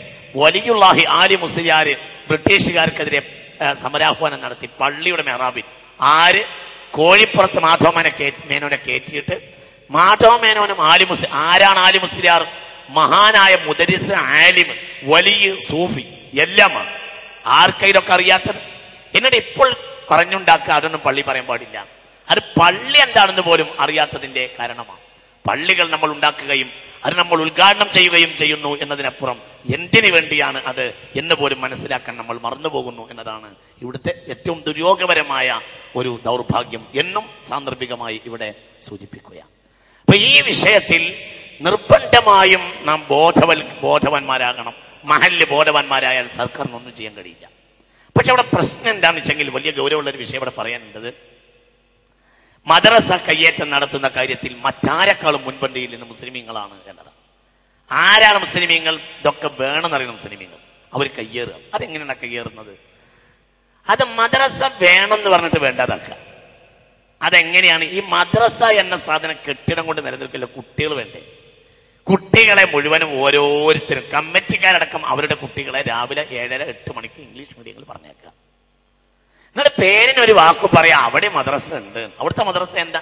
വലിയുള്ളാഹി ആലി മുസ്ലിയാർ ബ്രിട്ടീഷുകാർക്കെതിരെ സമരാഹ്വാനം നടത്തി. പള്ളിയുടെ മെഹ്റാബിൽ കോഴിപ്പുറത്ത് മേനോനെ കയറ്റിയിട്ട് മാധവ മേനോനും ആരാണ് ആലി മുസ്ലിയാർ? മഹാനായ മുദരിസ്, ആലിം, വലിയ സൂഫി എല്ലാമാണ്. ആർക്കാ ഇതൊക്കെ അറിയാത്തത്? എന്നിട്ട് ഇപ്പോൾ പറഞ്ഞുണ്ടാക്കുക അതൊന്നും പള്ളി പറയാൻ പാടില്ല. അത് പള്ളി എന്താണെന്ന് പോലും അറിയാത്തതിന്റെ കാരണമാണ്. പള്ളികൾ നമ്മൾ ഉണ്ടാക്കുകയും അത് നമ്മൾ ഉദ്ഘാടനം ചെയ്യുകയും ചെയ്യുന്നു എന്നതിനപ്പുറം എന്തിനു വേണ്ടിയാണ് അത് എന്ന് പോലും മനസ്സിലാക്കാൻ നമ്മൾ മറന്നുപോകുന്നു എന്നതാണ് ഇവിടുത്തെ ഏറ്റവും ദുര്യോഗപരമായ ഒരു ദൗർഭാഗ്യം എന്നും സാന്ദർഭികമായി ഇവിടെ സൂചിപ്പിക്കുകയാണ്. അപ്പൊ ഈ വിഷയത്തിൽ നിർബന്ധമായും നാം ബോധവാന്മാരാകണം. മഹല്ല് ബോധവാന്മാരായാൽ സർക്കാരിനൊന്നും ചെയ്യാൻ കഴിയില്ല. പക്ഷെ അവിടെ പ്രശ്നം എന്താണെന്ന് വെച്ചെങ്കിൽ വലിയ ഗൗരവമുള്ളൊരു വിഷയം ഇവിടെ പറയാനുള്ളത്, മദ്രസ കയ്യേറ്റം നടത്തുന്ന കാര്യത്തിൽ മറ്റാരെക്കാളും മുൻപന്തിയിൽ നിന്ന് മുസ്ലിമീങ്ങളാണ് എന്നതാണ്. ആരാണ് മുസ്ലിമീങ്ങൾ? ഇതൊക്കെ വേണമെന്നറിയുന്ന മുസ്ലിമീങ്ങൾ. അവർ കയ്യേറുക. അതെങ്ങനെയാണ് കയ്യേറുന്നത്? അത് മദ്രസ വേണമെന്ന് പറഞ്ഞിട്ട് വേണ്ടാതാക്കുക. അതെങ്ങനെയാണ്? ഈ മദ്രസ എന്ന സാധനം കെട്ടിടം കൊണ്ട് നിലനിൽക്കില്ല, കുട്ടികൾ വേണ്ടേ? കുട്ടികളെ മുഴുവനും ഓരോരുത്തരും കമ്മിറ്റിക്കാരടക്കം അവരുടെ കുട്ടികളെ രാവിലെ 7:30-8 മണിക്ക് ഇംഗ്ലീഷ് മീഡിയങ്ങൾ പറഞ്ഞേക്കുക. എന്നിട്ട് പേരിനൊരു വാക്കു പറയാം, അവിടെ മദ്രസ ഉണ്ട്. അവിടുത്തെ മദ്രസ എന്താ?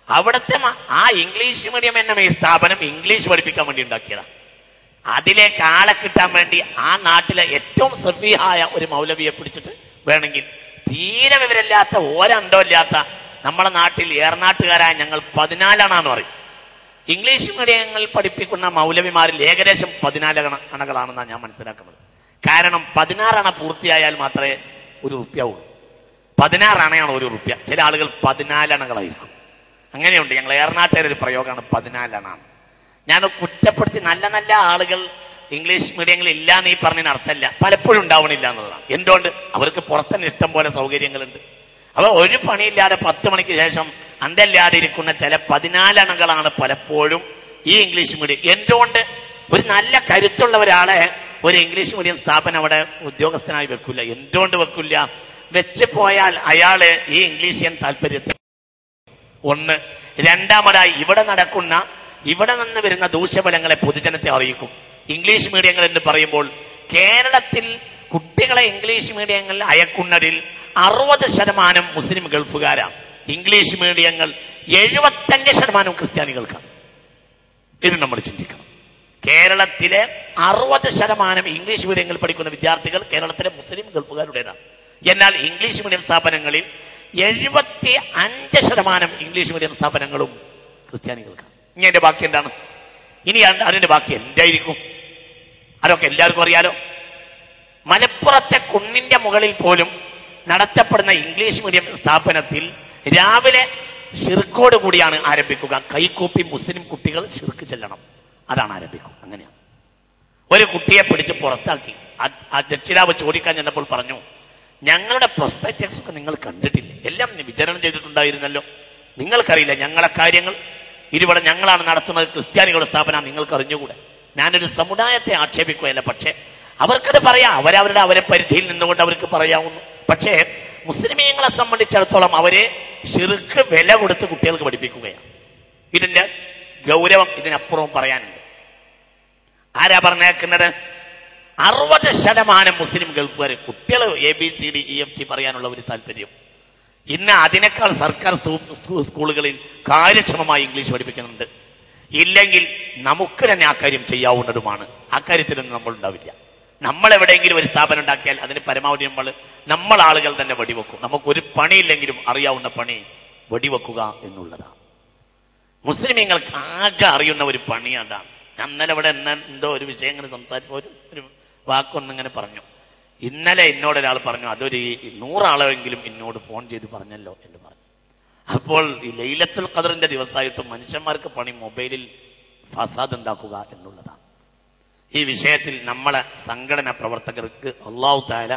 അവിടുത്തെ ആ ഇംഗ്ലീഷ് മീഡിയം എന്ന ഈ സ്ഥാപനം ഇംഗ്ലീഷ് പഠിപ്പിക്കാൻ വേണ്ടി ഉണ്ടാക്കിയതാണ്. അതിലേക്ക് ആളെ കിട്ടാൻ വേണ്ടി ആ നാട്ടിലെ ഏറ്റവും സഫീഹായ ഒരു മൗലവിയെ പിടിച്ചിട്ട് വേണമെങ്കിൽ തീരെ വിവരമില്ലാത്ത ഒരണ്ടോ ഇല്ലാത്ത നമ്മളെ നാട്ടിൽ ഏറനാട്ടുകാരായ ഞങ്ങൾ 14 പറയും. ഇംഗ്ലീഷ് മീഡിയങ്ങളിൽ പഠിപ്പിക്കുന്ന മൗലവിമാരിൽ ഏകദേശം 14 അണകളാണെന്നാണ് ഞാൻ മനസ്സിലാക്കുന്നത്. കാരണം 16 അണ പൂർത്തിയായാൽ മാത്രമേ ₹1 ഉള്ളൂ. 16 അണയാണ് ₹1. ചില ആളുകൾ 14 അണകളായിരിക്കും. അങ്ങനെയുണ്ട്. ഞങ്ങൾ ഏറനാട്ടുകാരുടെ ഒരു പ്രയോഗമാണ് 14 അണാണ്. ഞാൻ കുറ്റപ്പെടുത്തി നല്ല നല്ല ആളുകൾ ഇംഗ്ലീഷ് മീഡിയങ്ങളിൽ ഇല്ല എന്ന് ഈ പറഞ്ഞതിന് അർത്ഥമല്ല, പലപ്പോഴും ഉണ്ടാവണില്ല എന്നുള്ളതാണ്. എന്തുകൊണ്ട്? അവർക്ക് പുറത്തന്നെ ഇഷ്ടം പോലെ സൗകര്യങ്ങളുണ്ട്. അപ്പോൾ ഒരു പണിയില്ലാതെ 10 മണിക്ക് ശേഷം അന്തല്ലാതെ ഇരിക്കുന്ന ചില 14 അണകളാണ് പലപ്പോഴും ഈ ഇംഗ്ലീഷ് മീഡിയം. എന്തുകൊണ്ട്? ഒരു നല്ല കരുത്തുള്ള ഒരാളെ ഒരു ഇംഗ്ലീഷ് മീഡിയം സ്ഥാപനം അവിടെ ഉദ്യോഗസ്ഥനായി വെക്കില്ല. എന്തുകൊണ്ട് വെക്കില്ല? വെച്ച് പോയാൽ അയാള് ഈ ഇംഗ്ലീഷിയൻ താല്പര്യത്തിൽ ഒന്ന്. രണ്ടാമതായി ഇവിടെ നിന്ന് വരുന്ന ദൂഷ്യഫലങ്ങളെ പൊതുജനത്തെ അറിയിക്കും. ഇംഗ്ലീഷ് മീഡിയങ്ങൾ എന്ന് പറയുമ്പോൾ കേരളത്തിൽ കുട്ടികളെ ഇംഗ്ലീഷ് മീഡിയങ്ങളിൽ അയക്കുന്നതിൽ 60% മുസ്ലിം ഗൾഫുകാരാണ്. ഇംഗ്ലീഷ് മീഡിയങ്ങൾ 75% ക്രിസ്ത്യാനികൾക്കാണ്. ഇത് നമ്മൾ ചിന്തിക്കണം. കേരളത്തിലെ 60% ഇംഗ്ലീഷ് മീഡിയങ്ങളിൽ പഠിക്കുന്ന വിദ്യാർത്ഥികൾ കേരളത്തിലെ മുസ്ലിം ഗൾഫുകാരുടേതാണ്. എന്നാൽ ഇംഗ്ലീഷ് മീഡിയം സ്ഥാപനങ്ങളിൽ 75% ഇംഗ്ലീഷ് മീഡിയം സ്ഥാപനങ്ങളും ക്രിസ്ത്യാനികൾക്കാണ്. ഇനി അതിന്റെ ബാക്കി എന്താണ്? ഇനി അതിന്റെ ബാക്കി എന്തായിരിക്കും? അതൊക്കെ എല്ലാവർക്കും അറിയാലോ. മലപ്പുറത്തെ കുന്നിന്റെ മുകളിൽ പോലും നടത്തപ്പെടുന്ന ഇംഗ്ലീഷ് മീഡിയം സ്ഥാപനത്തിൽ രാവിലെ ഷിർക്കോട് കൂടിയാണ് ആരംഭിക്കുക. കൈകൂപ്പി മുസ്ലിം കുട്ടികൾ ഷിർക്ക് ചെല്ലണം, അതാണ് ആരംഭിക്കുക. അങ്ങനെയാണ്. ഒരു കുട്ടിയെ പിടിച്ച് പുറത്താക്കി. ആ രക്ഷിതാവ് ചോദിക്കാൻ ചെന്നപ്പോൾ പറഞ്ഞു, ഞങ്ങളുടെ പ്രൊസ്പെക്ടസ് ഒക്കെ നിങ്ങൾ കണ്ടിട്ടില്ലേ? എല്ലാം വിതരണം ചെയ്തിട്ടുണ്ടായിരുന്നല്ലോ, നിങ്ങൾക്കറിയില്ല ഞങ്ങളെ കാര്യങ്ങൾ? ഇരുവിടെ ഞങ്ങളാണ് നടത്തുന്നത്, ക്രിസ്ത്യാനികളുടെ സ്ഥാപനം, നിങ്ങൾക്ക് അറിഞ്ഞുകൂടെ? ഞാനൊരു സമുദായത്തെ ആക്ഷേപിക്കുകയല്ല, പക്ഷെ അവർക്കത് പറയാം. അവരെ പരിധിയിൽ നിന്നുകൊണ്ട് അവർക്ക് പറയാവുന്നു. പക്ഷേ മുസ്ലിമീങ്ങളെ സംബന്ധിച്ചിടത്തോളം അവരെ ഷിർക്ക് വില കൊടുത്ത് കുട്ടികൾക്ക് പഠിപ്പിക്കുകയാണ്. ഇതിന്റെ ഗൗരവം ഇതിനപ്പുറവും പറയാനുണ്ട്. ആരാ പറഞ്ഞേക്കുന്നത്? 60% മുസ്ലിം ഗൾഫുകാർ കുട്ടികൾ ABCD EFG പറയാനുള്ള ഒരു താല്പര്യം. ഇന്ന് അതിനേക്കാൾ സർക്കാർ സ്കൂളുകളിൽ കാര്യക്ഷമമായി ഇംഗ്ലീഷ് പഠിപ്പിക്കുന്നുണ്ട്. ഇല്ലെങ്കിൽ നമുക്ക് തന്നെ ആ കാര്യം ചെയ്യാവുന്നതുമാണ്. ആ കാര്യത്തിലൊന്നും നമ്മൾ ഉണ്ടാവില്ല. നമ്മൾ എവിടെയെങ്കിലും ഒരു സ്ഥാപനം ഉണ്ടാക്കിയാൽ അതിന് പരമാവധി നമ്മൾ ആളുകൾ തന്നെ വെടിവെക്കും. നമുക്കൊരു പണിയില്ലെങ്കിലും അറിയാവുന്ന പണി വെടിവെക്കുക എന്നുള്ളതാണ്. മുസ്ലിമീങ്ങൾക്ക് ആകെ അറിയുന്ന ഒരു പണി അതാണ്. ഇന്നലെ ഇവിടെ എന്തോ ഒരു വിഷയം ഇങ്ങനെ സംസാരിക്കുമ്പോൾ ഒരു വാക്കൊന്നിങ്ങനെ പറഞ്ഞു. ഇന്നലെ എന്നോടൊരാൾ പറഞ്ഞു, അതൊരു 100 ആളെങ്കിലും എന്നോട് ഫോൺ ചെയ്ത് പറഞ്ഞല്ലോ എന്ന് പറഞ്ഞു. അപ്പോൾ ഈ ലൈലത്തുൽ ഖദറിന്റെ ദിവസമായിട്ട് മനുഷ്യന്മാർക്ക് പണി മൊബൈലിൽ ഫസാദ് ഉണ്ടാക്കുക എന്നുള്ളതാണ്. ഈ വിഷയത്തിൽ നമ്മളെ സംഘടനാ പ്രവർത്തകർക്ക് അല്ലാഹു തആല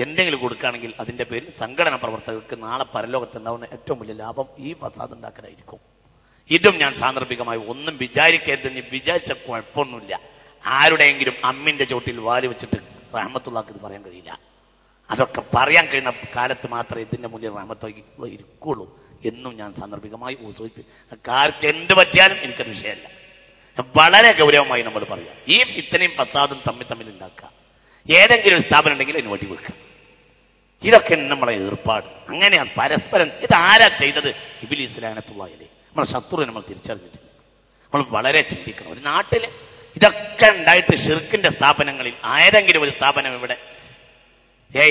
എന്തെങ്കിലും കൊടുക്കുകയാണെങ്കിൽ അതിന്റെ പേരിൽ സംഘടനാ പ്രവർത്തകർക്ക് നാളെ പരലോകത്തുണ്ടാവുന്ന ഏറ്റവും വലിയ ലാഭം ഈ ഫസാദ് ഉണ്ടാക്കലായിരിക്കും. ഇതും ഞാൻ സാന്ദർഭികമായി ഒന്നും വിചാരിക്കരുതെന്ന് വിചാരിച്ച കുഴപ്പമൊന്നുമില്ല. ആരുടെയെങ്കിലും അമ്മിന്റെ ചോട്ടിൽ വാരി വെച്ചിട്ട് റഹ്മത്തുള്ളാഹിക്ക് ഇത് പറയാൻ കഴിയില്ല. അതൊക്കെ പറയാൻ കഴിയുന്ന കാലത്ത് മാത്രമേ ഇതിന്റെ മുന്നിൽ റഹ്മത്തുള്ളാഹി ഇരിക്കുള്ളൂ എന്നും ഞാൻ സാന്ദർഭികമായി കാർക്ക് എന്ത് പറ്റിയാലും എനിക്കത് വിഷയമല്ല. വളരെ ഗൗരവമായി നമ്മൾ പറയാം. ഈ ഇത്രയും ഫസാദും തമ്മിൽ ഉണ്ടാക്കുക. ഏതെങ്കിലും ഒരു സ്ഥാപനം ഉണ്ടെങ്കിൽ അതിന് വടി വെക്കുക. ഇതൊക്കെ നമ്മളെ ഏർപ്പാട്. അങ്ങനെയാണ് പരസ്പരം. ഇതാരാ ചെയ്തത്? ഇബ്ലീസ് ലഅനത്തുള്ളാഹി അലൈഹി. നമ്മളെ ശത്രു നമ്മൾ തിരിച്ചറിഞ്ഞിട്ടില്ല. നമ്മൾ വളരെ ചിന്തിക്കണം. ഒരു നാട്ടിൽ ഇതൊക്കെ ഉണ്ടായിട്ട് ഷിർക്കിന്റെ സ്ഥാപനങ്ങളിൽ ഏതെങ്കിലും ഒരു സ്ഥാപനം ഇവിടെ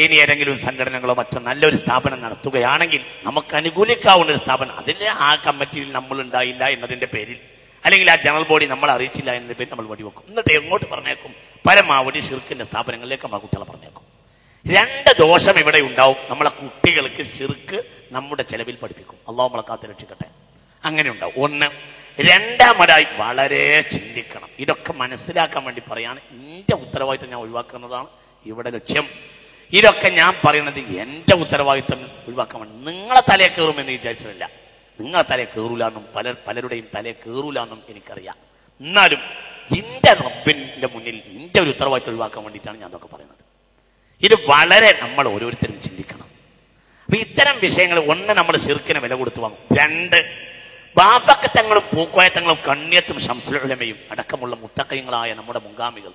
ഇനി ഏതെങ്കിലും സംഘടനകളോ മറ്റോ നല്ലൊരു സ്ഥാപനം നടത്തുകയാണെങ്കിൽ നമുക്ക് അനുകൂലിക്കാവുന്ന ഒരു സ്ഥാപനം, അതിന് ആ കമ്മിറ്റിയിൽ നമ്മൾ ഉണ്ടായില്ല എന്നതിന്റെ പേരിൽ, അല്ലെങ്കിൽ ആ ജനറൽ ബോഡി നമ്മൾ അറിയിച്ചില്ല എന്നതിന്റെ പേരിൽ നമ്മൾ വടിവെക്കും. എന്നിട്ട് എങ്ങോട്ട് പറഞ്ഞേക്കും? പരമാവധി ഷിർക്കിന്റെ സ്ഥാപനങ്ങളിലേക്ക് നമ്മളെ കുട്ടികളെ പറഞ്ഞേക്കും. 2 ദോഷം ഇവിടെ ഉണ്ടാവും. നമ്മളെ കുട്ടികൾക്ക് ഷിർക്ക് നമ്മുടെ ചെലവിൽ പഠിപ്പിക്കും. അല്ലാഹു നമ്മളെ കാത്ത് രക്ഷിക്കട്ടെ. അങ്ങനെ ഉണ്ടാവും. ഒന്ന്. രണ്ടാമതായി വളരെ ചിന്തിക്കണം. ഇതൊക്കെ മനസ്സിലാക്കാൻ വേണ്ടി പറയാണ്. എന്റെ ഉത്തരവാദിത്വം ഞാൻ ഒഴിവാക്കുന്നതാണ് ഇവിടെ ലക്ഷ്യം. ഇതൊക്കെ ഞാൻ പറയുന്നത് എൻ്റെ ഉത്തരവാദിത്വം ഒഴിവാക്കാൻ വേണ്ടി. നിങ്ങളെ തലയെ കയറുമെന്ന് വിചാരിച്ചിട്ടില്ല. നിങ്ങളെ തലയെ കയറൂലെന്നും പലരുടെയും തലയെ കയറൂലെന്നും എനിക്കറിയാം. എന്നാലും എൻ്റെ റബ്ബിൻ്റെ മുന്നിൽ എൻ്റെ ഒരു ഉത്തരവാദിത്വം ഒഴിവാക്കാൻ വേണ്ടിയിട്ടാണ് ഞാൻ അതൊക്കെ പറയുന്നത്. ഇത് വളരെ നമ്മൾ ഓരോരുത്തരും ചിന്തിക്കണം. അപ്പൊ ഇത്തരം വിഷയങ്ങൾ ഒന്ന്, നമ്മൾ ശിർക്കിന് വില കൊടുത്തു വാങ്ങും. രണ്ട്, ബാബക്കത്തങ്ങളും പൂക്കോയത്തങ്ങളും കണ്ണിയത്തും ശംസുൽ ഉലമയും അടക്കമുള്ള മുത്തക്കയങ്ങളായ നമ്മുടെ മുൻഗാമികൾ,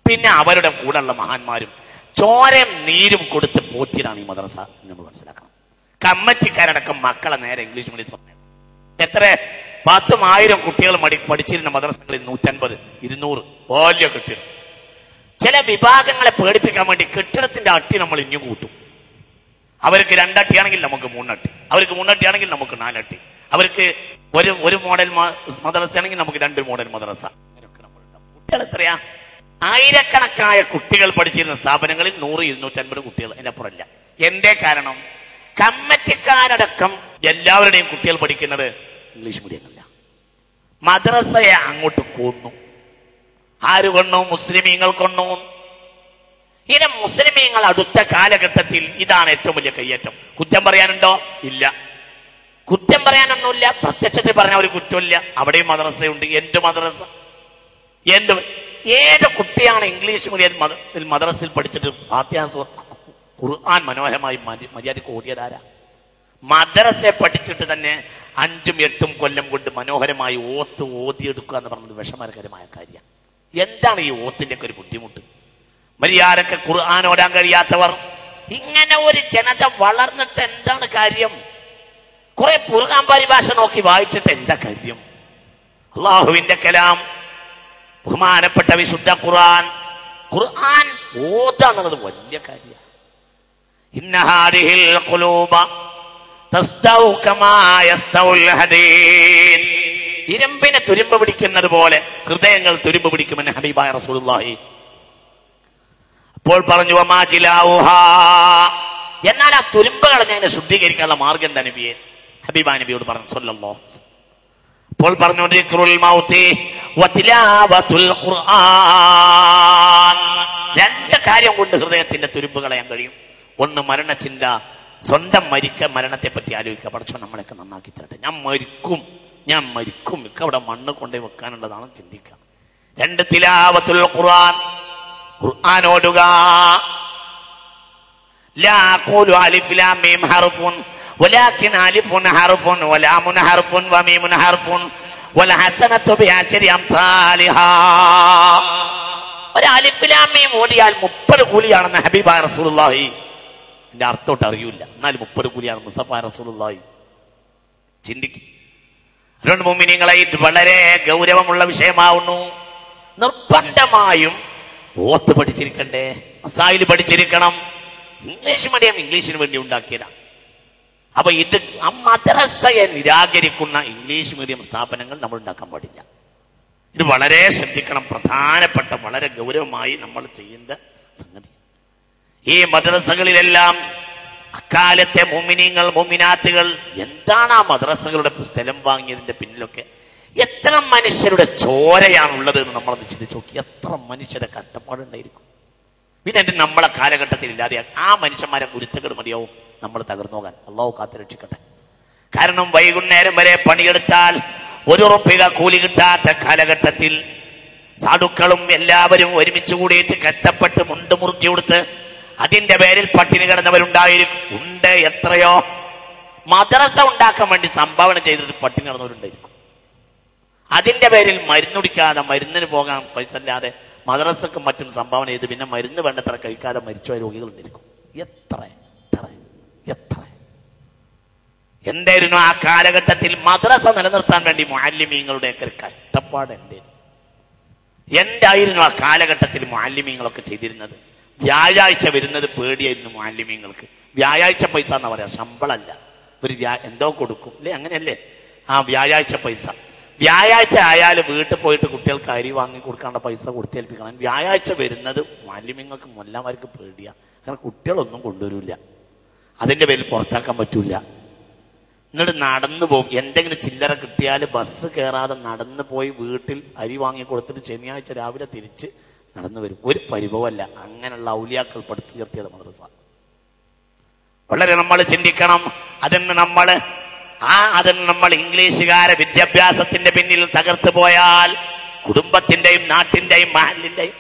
പിന്നെ അവരുടെ കൂടെയുള്ള മഹാന്മാരും ചോരയും നീരും കൊടുത്ത് പോറ്റിയതാണ് ഈ മദ്രസ. നമ്മൾ മനസ്സിലാക്കണം. കമ്മറ്റിക്കാരടക്കം മക്കളെ നേരെ ഇംഗ്ലീഷ് മീഡിയത്തിൽ പറഞ്ഞു. എത്ര 10,000 കുട്ടികൾ പഠിച്ചിരുന്ന മദ്രസകളിൽ 150, 200 വലിയ കെട്ടിടം. ചില വിഭാഗങ്ങളെ പേടിപ്പിക്കാൻ വേണ്ടി കെട്ടിടത്തിന്റെ അട്ടി നമ്മൾ ഇനിയും കൂട്ടും. അവർക്ക് 2 അട്ടിയാണെങ്കിൽ നമുക്ക് 3 അട്ടി, അവർക്ക് 3 അട്ടിയാണെങ്കിൽ നമുക്ക് 4 അട്ടി, അവർക്ക് ഒരു മോഡൽ മദ്രസ ആണെങ്കിൽ നമുക്ക് 2 മോഡൽ മദ്രസ. അങ്ങനെയൊക്കെ നമ്മളുണ്ടാവും. കുട്ടികൾ എത്രയാ? ആയിരക്കണക്കായ കുട്ടികൾ പഠിച്ചിരുന്ന സ്ഥാപനങ്ങളിൽ 100, 250 കുട്ടികൾ, അതിന്റെ അപ്പുറമില്ല. എന്തേ കാരണം? കമ്മറ്റിക്കാരടക്കം എല്ലാവരുടെയും കുട്ടികൾ പഠിക്കുന്നത് ഇംഗ്ലീഷ് മീഡിയങ്ങളില്ല. മദ്രസയെ അങ്ങോട്ട് കൊന്നു. ആര് കൊന്നു? മുസ്ലിമീങ്ങൾ കൊന്നു. ഇനി മുസ്ലിമീങ്ങൾ അടുത്ത കാലഘട്ടത്തിൽ ഇതാണ് ഏറ്റവും വലിയ കയ്യേറ്റം. കുറ്റം പറയാനുണ്ടോ? ഇല്ല. കുറ്റം പറയാനൊന്നുമില്ല. പ്രത്യക്ഷത്തിൽ പറഞ്ഞ ഒരു കുറ്റമില്ല. അവിടെയും മദ്രസയുണ്ട്. എന്ത് മദ്രസ? ഏത് കുട്ടിയാണ് ഇംഗ്ലീഷ് മീഡിയത്തിൽ മദ്രസയിൽ പഠിച്ചിട്ട് ഫാത്തിഹ ഖുർആൻ മനോഹരമായി മര്യാദക്ക് ഓടിയതാരാ? മദ്രസയെ പഠിച്ചിട്ട് തന്നെ 5ഉം 8ഉം കൊല്ലം കൊണ്ട് മനോഹരമായി ഓതിയെടുക്കുക എന്ന് പറഞ്ഞത് വിഷമകരമായ കാര്യം. എന്താണ് ഈ ഓത്തിന്റെ ഒക്കെ ഒരു ബുദ്ധിമുട്ട്? മര്യാദക്ക് ഖുർആൻ ഓടാൻ കഴിയാത്തവർ, ഇങ്ങനെ ഒരു ജനത വളർന്നിട്ട് എന്താണ് കാര്യം? കുറെ ഖുർആൻ പരിഭാഷ നോക്കി വായിച്ചിട്ട് എന്താ കാര്യം? അള്ളാഹുവിന്റെ കലാം, ബഹുമാനപ്പെട്ട വിശുദ്ധ ഖുർആൻ ഓതാന്നുള്ളത് വലിയ കാര്യമാണ്. ഇന്ന ഹാദിഹിൽ ഖുലൂബ തസ്തൗ കമാ യസ്തൗൽ ഹദീദ്. ഇരുമ്പിനെ തുരുമ്പ് പിടിക്കുന്നത് പോലെ ഹൃദയങ്ങൾ തുരുമ്പ് പിടിക്കുമെന്ന് ഹബീബായ റസൂലുള്ളാഹി. അപ്പോൾ പറഞ്ഞു വമാ ജിലാഉഹാ, എന്നാൽ ആ തുരുമ്പുകളെ ഞാൻ ശുദ്ധീകരിക്കാനുള്ള മാർഗം എന്താ നബിയെ? ഹബീബായ നബിയോട് പറഞ്ഞു സല്ലല്ലാഹു അലൈഹി വസല്ലം. അപ്പോൾ പറഞ്ഞു ദിക്റുൽ മൗതി വതിലാവത്തുൽ ഖുർആൻ. 2 കാര്യം കൊണ്ട് ഹൃദയത്തിന്റെ തുരുമ്പ് കളയാൻ കഴിയും. ഒന്ന്, മരണചിന്ത, സ്വന്തം മരണത്തെ പറ്റി ആലോചിക്കുക. പഠിച്ചോ നമ്മളെയൊക്കെ നന്നാക്കി തരട്ടെ, ഞാൻ മരിക്കും ഒക്കെ അവിടെ മണ്ണ് കൊണ്ടേ വെക്കാനുള്ളതാണ് ചിന്തിക്കുക. 2, തിലാവത്തുൽ ഖുർആൻ, ഖുർആൻ ഓടുക. ലാ അഖൂലു അലിഫ് ലാം മീം ഹർഫുൻ വലാകിൻ അലിഫുൻ ഹർഫുൻ വലാമുൻ ഹർഫുൻ വമീമുൻ ഹർഫുൻ വൽ ഹസനതു ബിഅശ്രി അംസാലിഹാ. ഒരു അലിഫ് ലാം മീം ഓടിയാൽ 30 കൂലിയാണെന്ന് ഹബീബായ റസൂലുള്ളാഹി. എന്റെ അർത്ഥോട്ട് അറിയില്ല, എന്നാൽ 30 കൂലിയാണ് മുസ്തഫ റസൂലുള്ളാഹി. ചിന്തിക്കും. അതുകൊണ്ട് മുഅ്മിനീങ്ങളെ ഇത് വളരെ ഗൗരവമുള്ള വിഷയമാവുന്നു. നിർബന്ധമായും ഓത്ത് പഠിച്ചിരിക്കണ്ടേ, മസായിൽ പഠിച്ചിരിക്കണം. ഇംഗ്ലീഷ് മീഡിയം ഇംഗ്ലീഷിന് വേണ്ടി ഉണ്ടാക്കിയതാണ്. അപ്പൊ ഇത് മദ്രസയെ നിരാകരിക്കുന്ന ഇംഗ്ലീഷ് മീഡിയം സ്ഥാപനങ്ങൾ നമ്മൾ ഉണ്ടാക്കാൻ പാടില്ല. ഇത് വളരെ ശ്രദ്ധിക്കണം. പ്രധാനപ്പെട്ട വളരെ ഗൗരവമായി നമ്മൾ ചെയ്യേണ്ട സംഗതി. ഈ മദ്രസകളിലെല്ലാം അക്കാലത്തെ മുഅ്മിനീങ്ങൾ മുഅ്മിനാത്തുകൾ എന്താണ് ആ മദ്രസകളുടെ സ്ഥലം വാങ്ങിയതിന്റെ പിന്നിലൊക്കെ എത്ര മനുഷ്യരുടെ ചോരയാണുള്ളത് എന്ന് നമ്മളൊന്ന് ചിന്തിച്ചു നോക്കി. എത്ര മനുഷ്യരുടെ കഷ്ടപ്പാടുണ്ടായിരിക്കും. പിന്നെ നമ്മളെ കാലഘട്ടത്തിൽ ഇല്ലാതെ ആ മനുഷ്യന്മാരെ ഗുരുത്തകൾ മതിയാവും നമ്മൾ തകർന്നു പോകാൻ. അള്ളാഹു കാത്ത് രക്ഷിക്കട്ടെ. കാരണം വൈകുന്നേരം വരെ പണിയെടുത്താൽ 1 ഉറുപ്പിക കൂലി കിട്ടാത്ത കാലഘട്ടത്തിൽ സാധുക്കളും എല്ലാവരും ഒരുമിച്ച് കൂടിയിട്ട് കഷ്ടപ്പെട്ട് മുണ്ട് മുറുക്കി കൊടുത്ത് അതിന്റെ പേരിൽ പട്ടിണി കിടന്നവരുണ്ടായിരിക്കും. എത്രയോ മദ്രസ ഉണ്ടാക്കാൻ വേണ്ടി സംഭാവന ചെയ്തിട്ട് പട്ടിണി കിടന്നവരുണ്ടായിരിക്കും. അതിന്റെ പേരിൽ മരുന്നുടിക്കാതെ, മരുന്നിന് പോകാൻ പൈസ ഇല്ലാതെ മദ്രസക്കും മറ്റും സംഭാവന ചെയ്ത് പിന്നെ മരുന്ന് വേണ്ടത്ര കഴിക്കാതെ മരിച്ചുപോയ രോഗികളുണ്ടായിരിക്കും. എത്ര എന്തായിരുന്നു ആ കാലഘട്ടത്തിൽ മദ്രസ നിലനിർത്താൻ വേണ്ടി മുഅല്ലിമീങ്ങളുടെയൊക്കെ ഒരു കഷ്ടപ്പാട് എന്തായിരുന്നു ആ കാലഘട്ടത്തിൽ മുഅല്ലിമീങ്ങളൊക്കെ ചെയ്തിരുന്നത്? വ്യാഴാഴ്ച വരുന്നത് പേടിയായിരുന്നു മുഅല്ലിമീങ്ങൾക്ക്. വ്യാഴാഴ്ച പൈസ എന്നാ പറയാ, ശമ്പളമല്ല. ഒരു എന്തോ കൊടുക്കും അല്ലേ, അങ്ങനെയല്ലേ? ആ വ്യാഴാഴ്ച പൈസ. വ്യാഴാഴ്ച ആയാൽ വീട്ടിൽ പോയിട്ട് കുട്ടികൾക്ക് അരി വാങ്ങി കൊടുക്കാണ്ട പൈസ കൊടുത്തേൽപ്പിക്കണം. വ്യാഴാഴ്ച വരുന്നത് മുഅല്ലിമീങ്ങൾക്ക് മുല്ലമാർക്ക് പേടിയാ. കാരണം കുട്ടികളൊന്നും കൊണ്ടുവരില്ല, അതിന്റെ പേരിൽ പുറത്താക്കാൻ പറ്റൂല. എന്നിട്ട് നടന്നു പോകും. എന്തെങ്കിലും ചില്ലറ കിട്ടിയാൽ ബസ് കയറാതെ നടന്നു പോയി വീട്ടിൽ അരി വാങ്ങി കൊടുത്തിട്ട് ശനിയാഴ്ച രാവിലെ തിരിച്ച് നടന്നു വരും. ഒരു പരിഭവമല്ല, അങ്ങനെയുള്ള ഔലിയാക്കൾ പടുത്തുയർത്തിയത് മദ്രസ. വളരെ നമ്മൾ ചിന്തിക്കണം. അതിന് നമ്മൾ ഇംഗ്ലീഷുകാരെ വിദ്യാഭ്യാസത്തിന്റെ പിന്നിൽ തകർത്തു പോയാൽ കുടുംബത്തിന്റെയും നാട്ടിന്റെയും മഹലിന്റെയും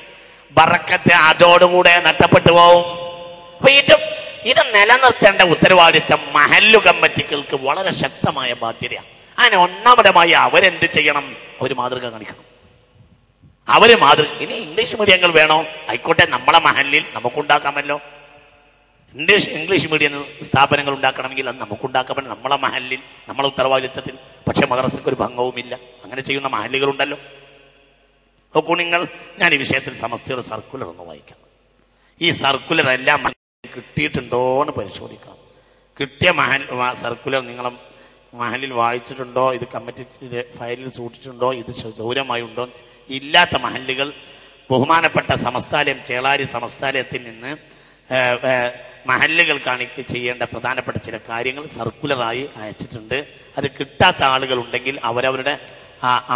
ബറക്കത്ത് അതോടുകൂടെ നഷ്ടപ്പെട്ടു പോവും. അപ്പൊ ഇത് നിലനിർത്തേണ്ട ഉത്തരവാദിത്തം മഹല്ലു കമ്മിറ്റികൾക്ക് വളരെ ശക്തമായ ബാധ്യതയാണ്. അങ്ങനെ ഒന്നാമതമായി അവരെന്ത് ചെയ്യണം? അവർ മാതൃക കാണിക്കണം. ഇനി ഇംഗ്ലീഷ് മീഡിയങ്ങൾ വേണോ? ആയിക്കോട്ടെ, നമ്മളെ മഹല്ലിൽ നമുക്കുണ്ടാക്കാമല്ലോ. ഇംഗ്ലീഷ് മീഡിയം സ്ഥാപനങ്ങൾ ഉണ്ടാക്കണമെങ്കിൽ അത് നമുക്കുണ്ടാക്കാൻ നമ്മളെ മഹല്ലിൽ, നമ്മളെ ഉത്തരവാദിത്തത്തിൽ. പക്ഷെ മദ്രസയ്ക്ക് ഒരു ഭംഗവുമില്ല. അങ്ങനെ ചെയ്യുന്ന മഹല്ലുകളുണ്ടല്ലോ. നോക്കൂ നിങ്ങൾ, ഞാൻ ഈ വിഷയത്തിൽ സമസ്തയുടെ സർക്കുലർ ഒന്ന് വായിക്കാം. ഈ സർക്കുലർ എല്ലാം കിട്ടിയിട്ടുണ്ടോ എന്ന് പരിശോധിക്കാം. കിട്ടിയ സർക്കുലർ നിങ്ങളെ മഹലിൽ വായിച്ചിട്ടുണ്ടോ? ഇത് കമ്മിറ്റി ഫയലിൽ സൂക്ഷിച്ചിട്ടുണ്ടോ? ഇത് ഗൗരവമായി ഉണ്ടോ? ഇല്ലാത്ത മഹല്ലുകൾ ബഹുമാനപ്പെട്ട സമസ്താലയം, ചേളാരി സമസ്താലയത്തിൽ നിന്ന് മഹല്ലുകൾ ചെയ്യേണ്ട പ്രധാനപ്പെട്ട ചില കാര്യങ്ങൾ സർക്കുലറായി അയച്ചിട്ടുണ്ട്. അത് കിട്ടാത്ത ആളുകൾ ഉണ്ടെങ്കിൽ